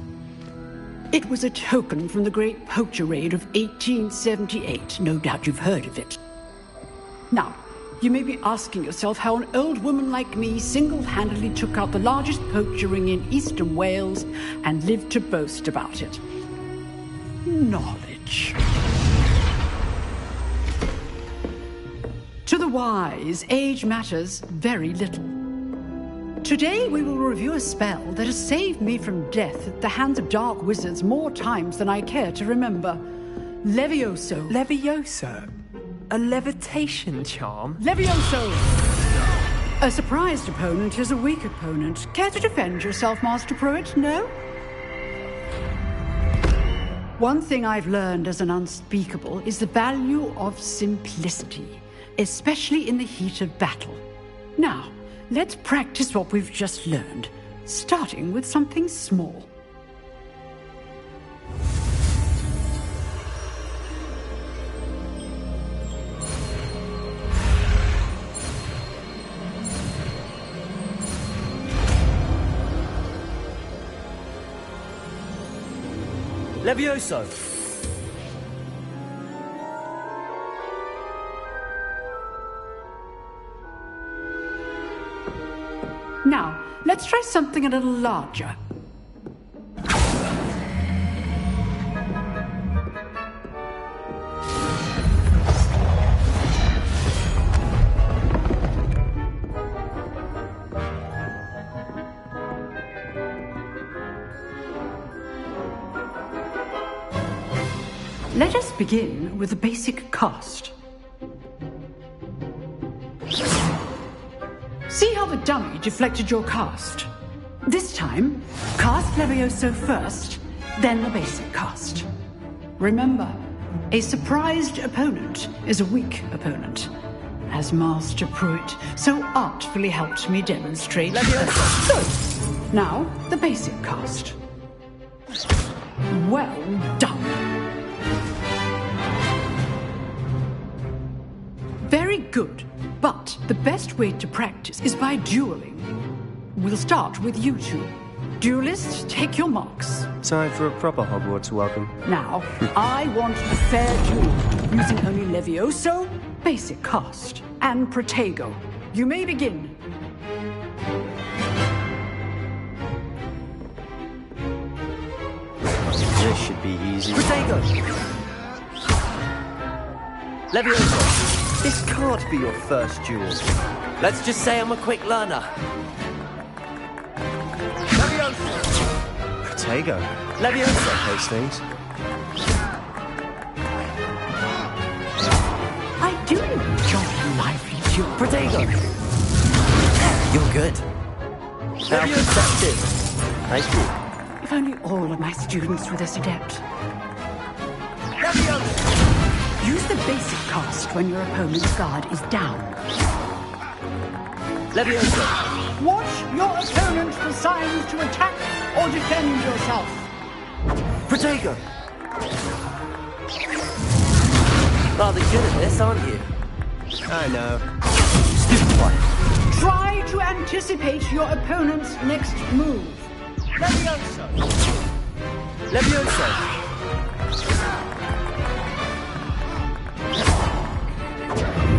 It was a token from the Great Poacher Raid of 1878. No doubt you've heard of it. Now, you may be asking yourself how an old woman like me single-handedly took out the largest poacher ring in eastern Wales and lived to boast about it. Knowledge. To the wise, age matters very little. Today we will review a spell that has saved me from death at the hands of dark wizards more times than I care to remember. Levioso. Levioso? A levitation charm? Levioso! A surprised opponent is a weak opponent. Care to defend yourself, Master Pruitt? No? One thing I've learned as an unspeakable is the value of simplicity, especially in the heat of battle. Now, let's practice what we've just learned, starting with something small. Levioso! Now, let's try something a little larger. Let us begin with the basic cast. See how the dummy deflected your cast? This time, cast Levioso first, then the basic cast. Remember, a surprised opponent is a weak opponent, as Master Pruitt so artfully helped me demonstrate. Levioso! Now, the basic cast. Well done. Very good, but the best way to practice is by dueling. We'll start with you two. Duelists, take your marks. Time for a proper Hogwarts welcome. Now, I want a fair duel, using only Levioso, basic cast, and Protego. You may begin. This should be easy. Protego! Levioso! This can't be your first duel. Let's just say I'm a quick learner. Protego. Levioso. Those things. I do enjoy lively duel. Protego. You're good. Now perspective. Thank you. If only all of my students were this adept. Use the basic cast when your opponent's guard is down. Levioso. Watch your opponent for signs to attack or defend yourself. Protego. Rather good at this, aren't you? I know. Stupid one. Try to anticipate your opponent's next move. Levioso. Levioso.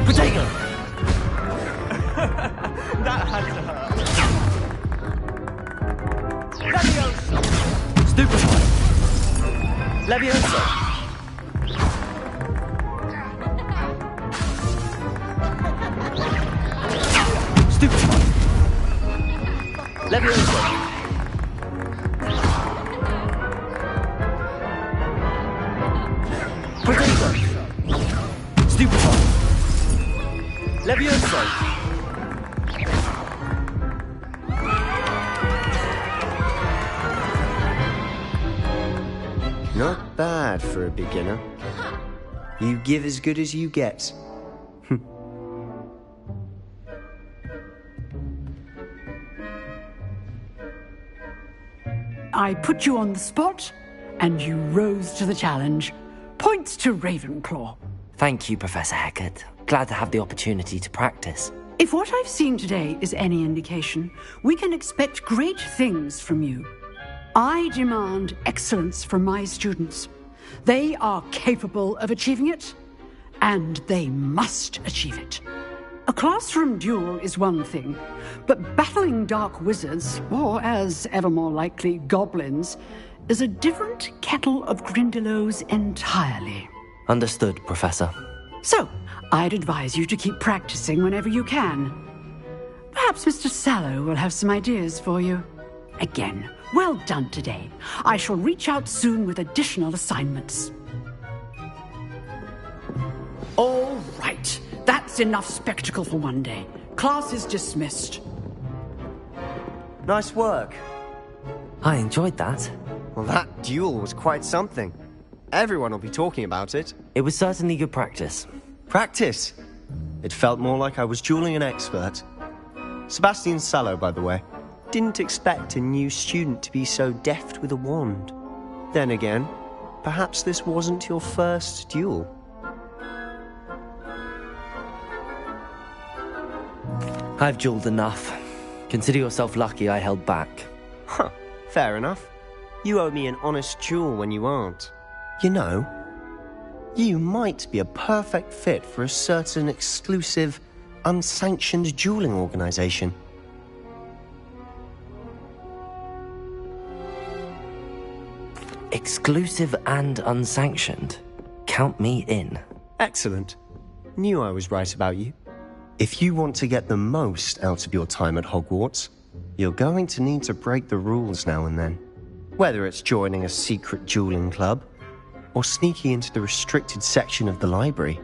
Protego. That had to hurt. Levioso. Stupid one. Levioso. Stupid one. Levioso. Protego. Stupid one. Levioso. Not bad for a beginner. You give as good as you get. I put you on the spot, and you rose to the challenge. Points to Ravenclaw. Thank you, Professor Hecat. Glad to have the opportunity to practice. If what I've seen today is any indication, we can expect great things from you. I demand excellence from my students. They are capable of achieving it, and they must achieve it. A classroom duel is one thing, but battling dark wizards, or as ever more likely, goblins, is a different kettle of Grindylows entirely. Understood, Professor. So, I'd advise you to keep practicing whenever you can. Perhaps Mr. Sallow will have some ideas for you. Again, well done today. I shall reach out soon with additional assignments. All right. That's enough spectacle for one day. Class is dismissed. Nice work. I enjoyed that. Well, that duel was quite something. Everyone will be talking about it. It was certainly good practice. Practice? It felt more like I was dueling an expert. Sebastian Sallow, by the way. Didn't expect a new student to be so deft with a wand. Then again, perhaps this wasn't your first duel. I've dueled enough. Consider yourself lucky I held back. Huh, fair enough. You owe me an honest duel when you aren't. You know, you might be a perfect fit for a certain exclusive, unsanctioned dueling organization. Exclusive and unsanctioned? Count me in. Excellent. Knew I was right about you. If you want to get the most out of your time at Hogwarts, you're going to need to break the rules now and then. Whether it's joining a secret dueling club, or sneaking into the restricted section of the library,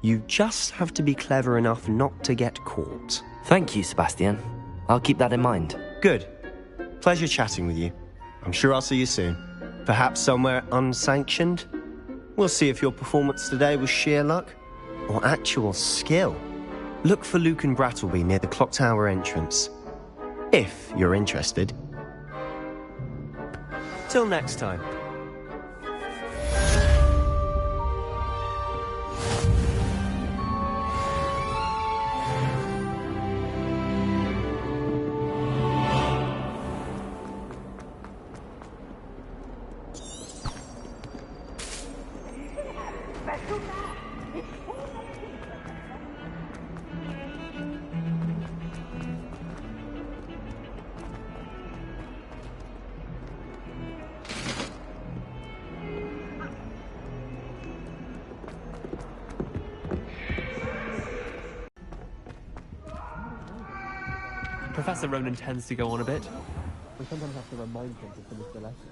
you just have to be clever enough not to get caught. Thank you, Sebastian. I'll keep that in mind. Good. Pleasure chatting with you. I'm sure I'll see you soon. Perhaps somewhere unsanctioned? We'll see if your performance today was sheer luck, or actual skill. Look for Luke and Brattleby near the clock tower entrance. If you're interested. Till next time. Professor Ronan tends to go on a bit. We sometimes have to remind him to finish the lesson.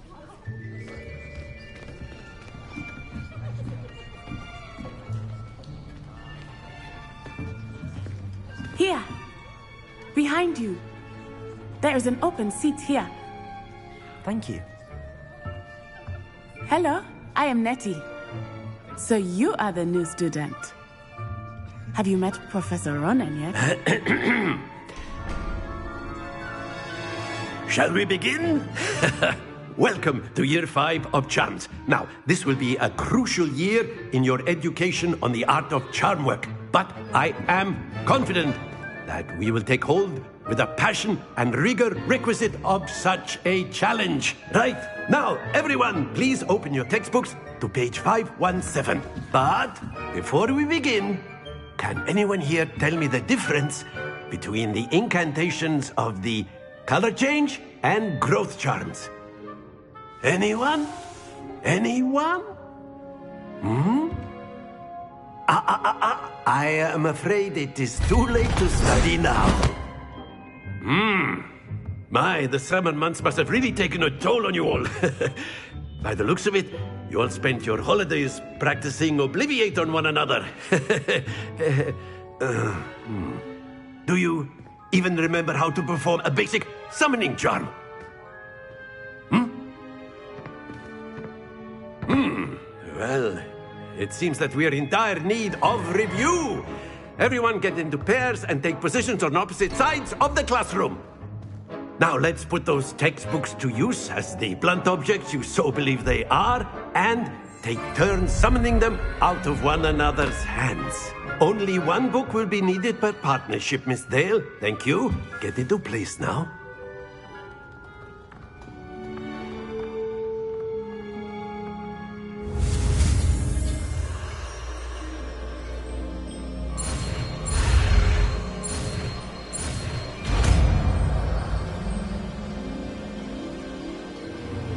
Here! Behind you! There is an open seat here. Thank you. Hello, I am Nettie. So you are the new student. Have you met Professor Ronan yet? Shall we begin? Welcome to Year 5 of Charms. Now, this will be a crucial year in your education on the art of charm work. But I am confident that we will take hold with the passion and rigor requisite of such a challenge. Right, now, everyone, please open your textbooks to page 517. But before we begin, can anyone here tell me the difference between the incantations of the color change and growth charms? Anyone? Anyone? I am afraid it is too late to study now. My, the summer months must have really taken a toll on you all. By the looks of it, you all spent your holidays practicing Obliviate on one another. Do you even remember how to perform a basic summoning charm? Well, it seems that we are in dire need of review. Everyone get into pairs and take positions on opposite sides of the classroom. Now let's put those textbooks to use as the blunt objects you so believe they are, and take turns summoning them out of one another's hands. Only one book will be needed per partnership, Miss Dale. Thank you. Get into place now.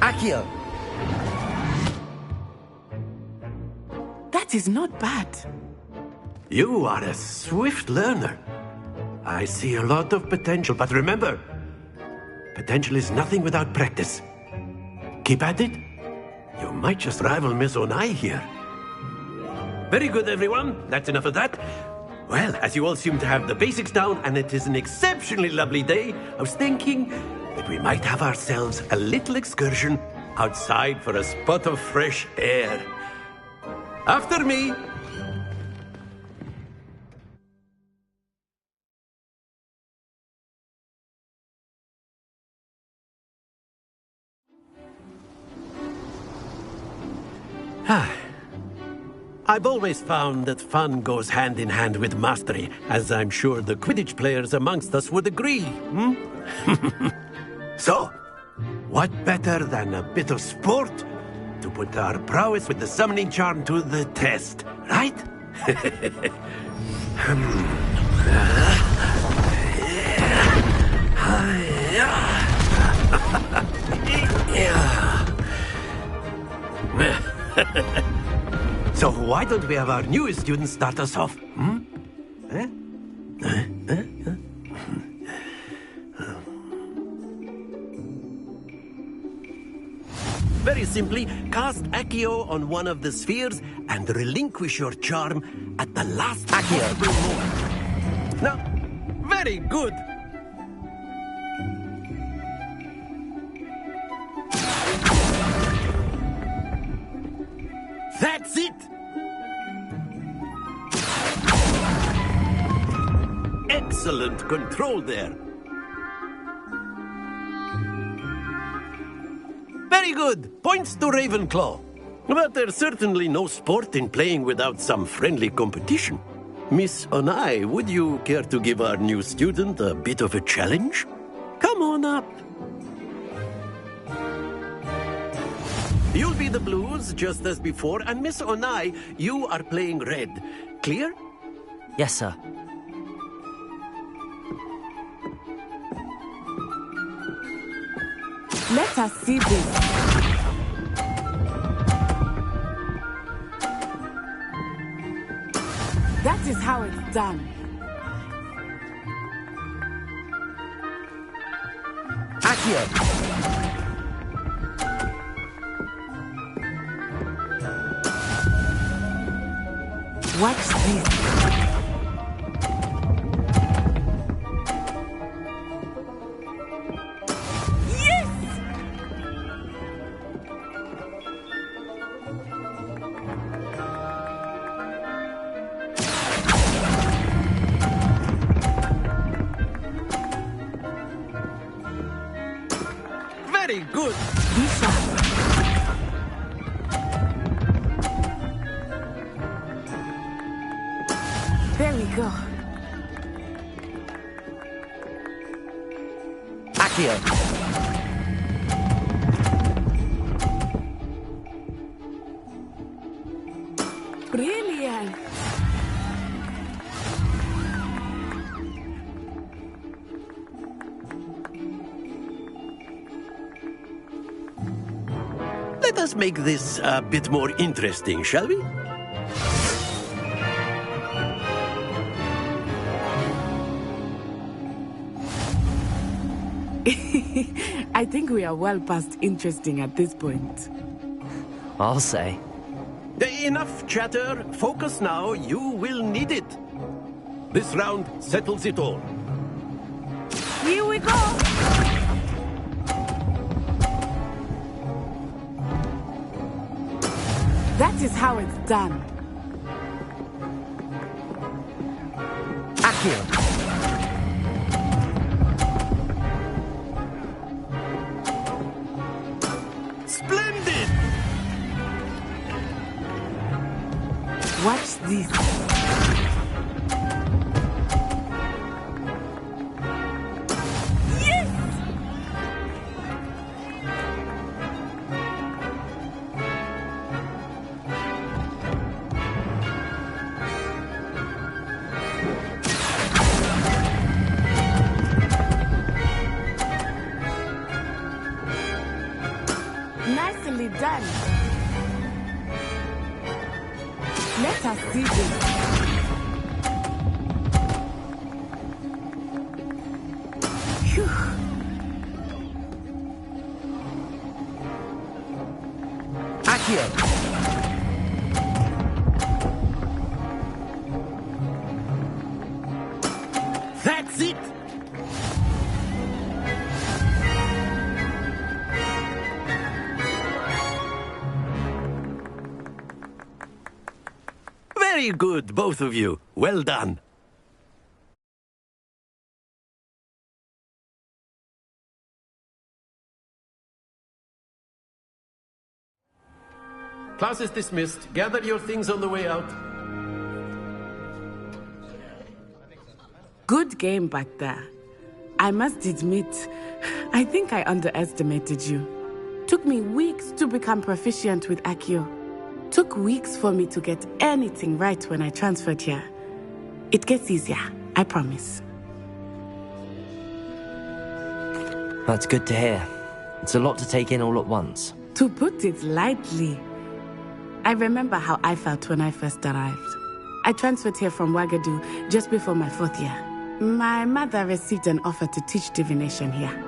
Accio! That is not bad. You are a swift learner. I see a lot of potential, but remember, potential is nothing without practice. Keep at it. You might just rival Miss Onai here. Very good, everyone. That's enough of that. Well, as you all seem to have the basics down, and it is an exceptionally lovely day, I was thinking that we might have ourselves a little excursion outside for a spot of fresh air. After me. I've always found that fun goes hand in hand with mastery, as I'm sure the Quidditch players amongst us would agree. So, what better than a bit of sport to put our prowess with the summoning charm to the test, right? So why don't we have our newest student start us off? Very simply, cast Accio on one of the spheres and relinquish your charm at the last possible moment. Now, very good. That's it! Excellent control there. Very good. Points to Ravenclaw. But there's certainly no sport in playing without some friendly competition. Miss Onai, would you care to give our new student a bit of a challenge? Come on up. You'll be the blues, just as before, and Miss Onai, you are playing red. Clear? Yes, sir. Let us see this. That is how it's done. Accio! Watch this. Very good. Be sharp. There we go. Accio! Brilliant. Let us make this a bit more interesting, shall we? I think we are well past interesting at this point. I'll say. Enough chatter. Focus now. You will need it. This round settles it all. Here we go. That is how it's done. Accio! Watch this. Nicely done. Let us see this. Phew. Accio! That's it! Very good, both of you. Well done. Class is dismissed. Gather your things on the way out. Good game back there. I must admit, I think I underestimated you. Took me weeks to become proficient with Accio. Took weeks for me to get anything right when I transferred here. It gets easier, I promise. That's good to hear. It's a lot to take in all at once. To put it lightly, I remember how I felt when I first arrived. I transferred here from Ouagadougou just before my 4th year. My mother received an offer to teach divination here.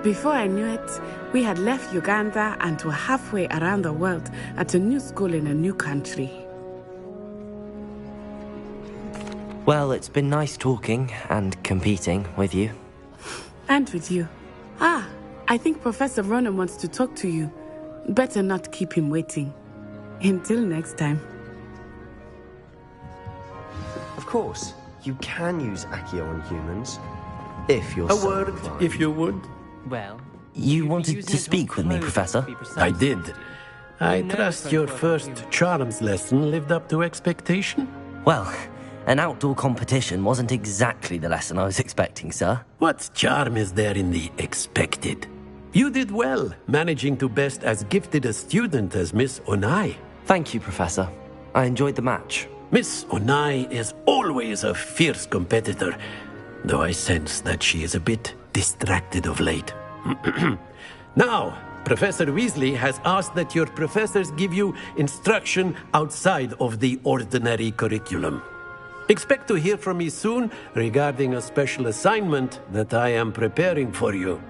Before I knew it, we had left Uganda and were halfway around the world at a new school in a new country. Well, it's been nice talking and competing with you. And with you. Ah, I think Professor Ronan wants to talk to you. Better not keep him waiting. Until next time. Of course, you can use Accio on humans, if you're A so word, inclined. if you would. Well, you wanted to speak with me, Professor? I did. I trust your first charms lesson lived up to expectation? Well, an outdoor competition wasn't exactly the lesson I was expecting, sir. What charm is there in the expected? You did well, managing to best as gifted a student as Miss Onai. Thank you, Professor. I enjoyed the match. Miss Onai is always a fierce competitor, though I sense that she is a bit distracted of late. Now, Professor Weasley has asked that your professors give you instruction outside of the ordinary curriculum. Expect to hear from me soon regarding a special assignment that I am preparing for you.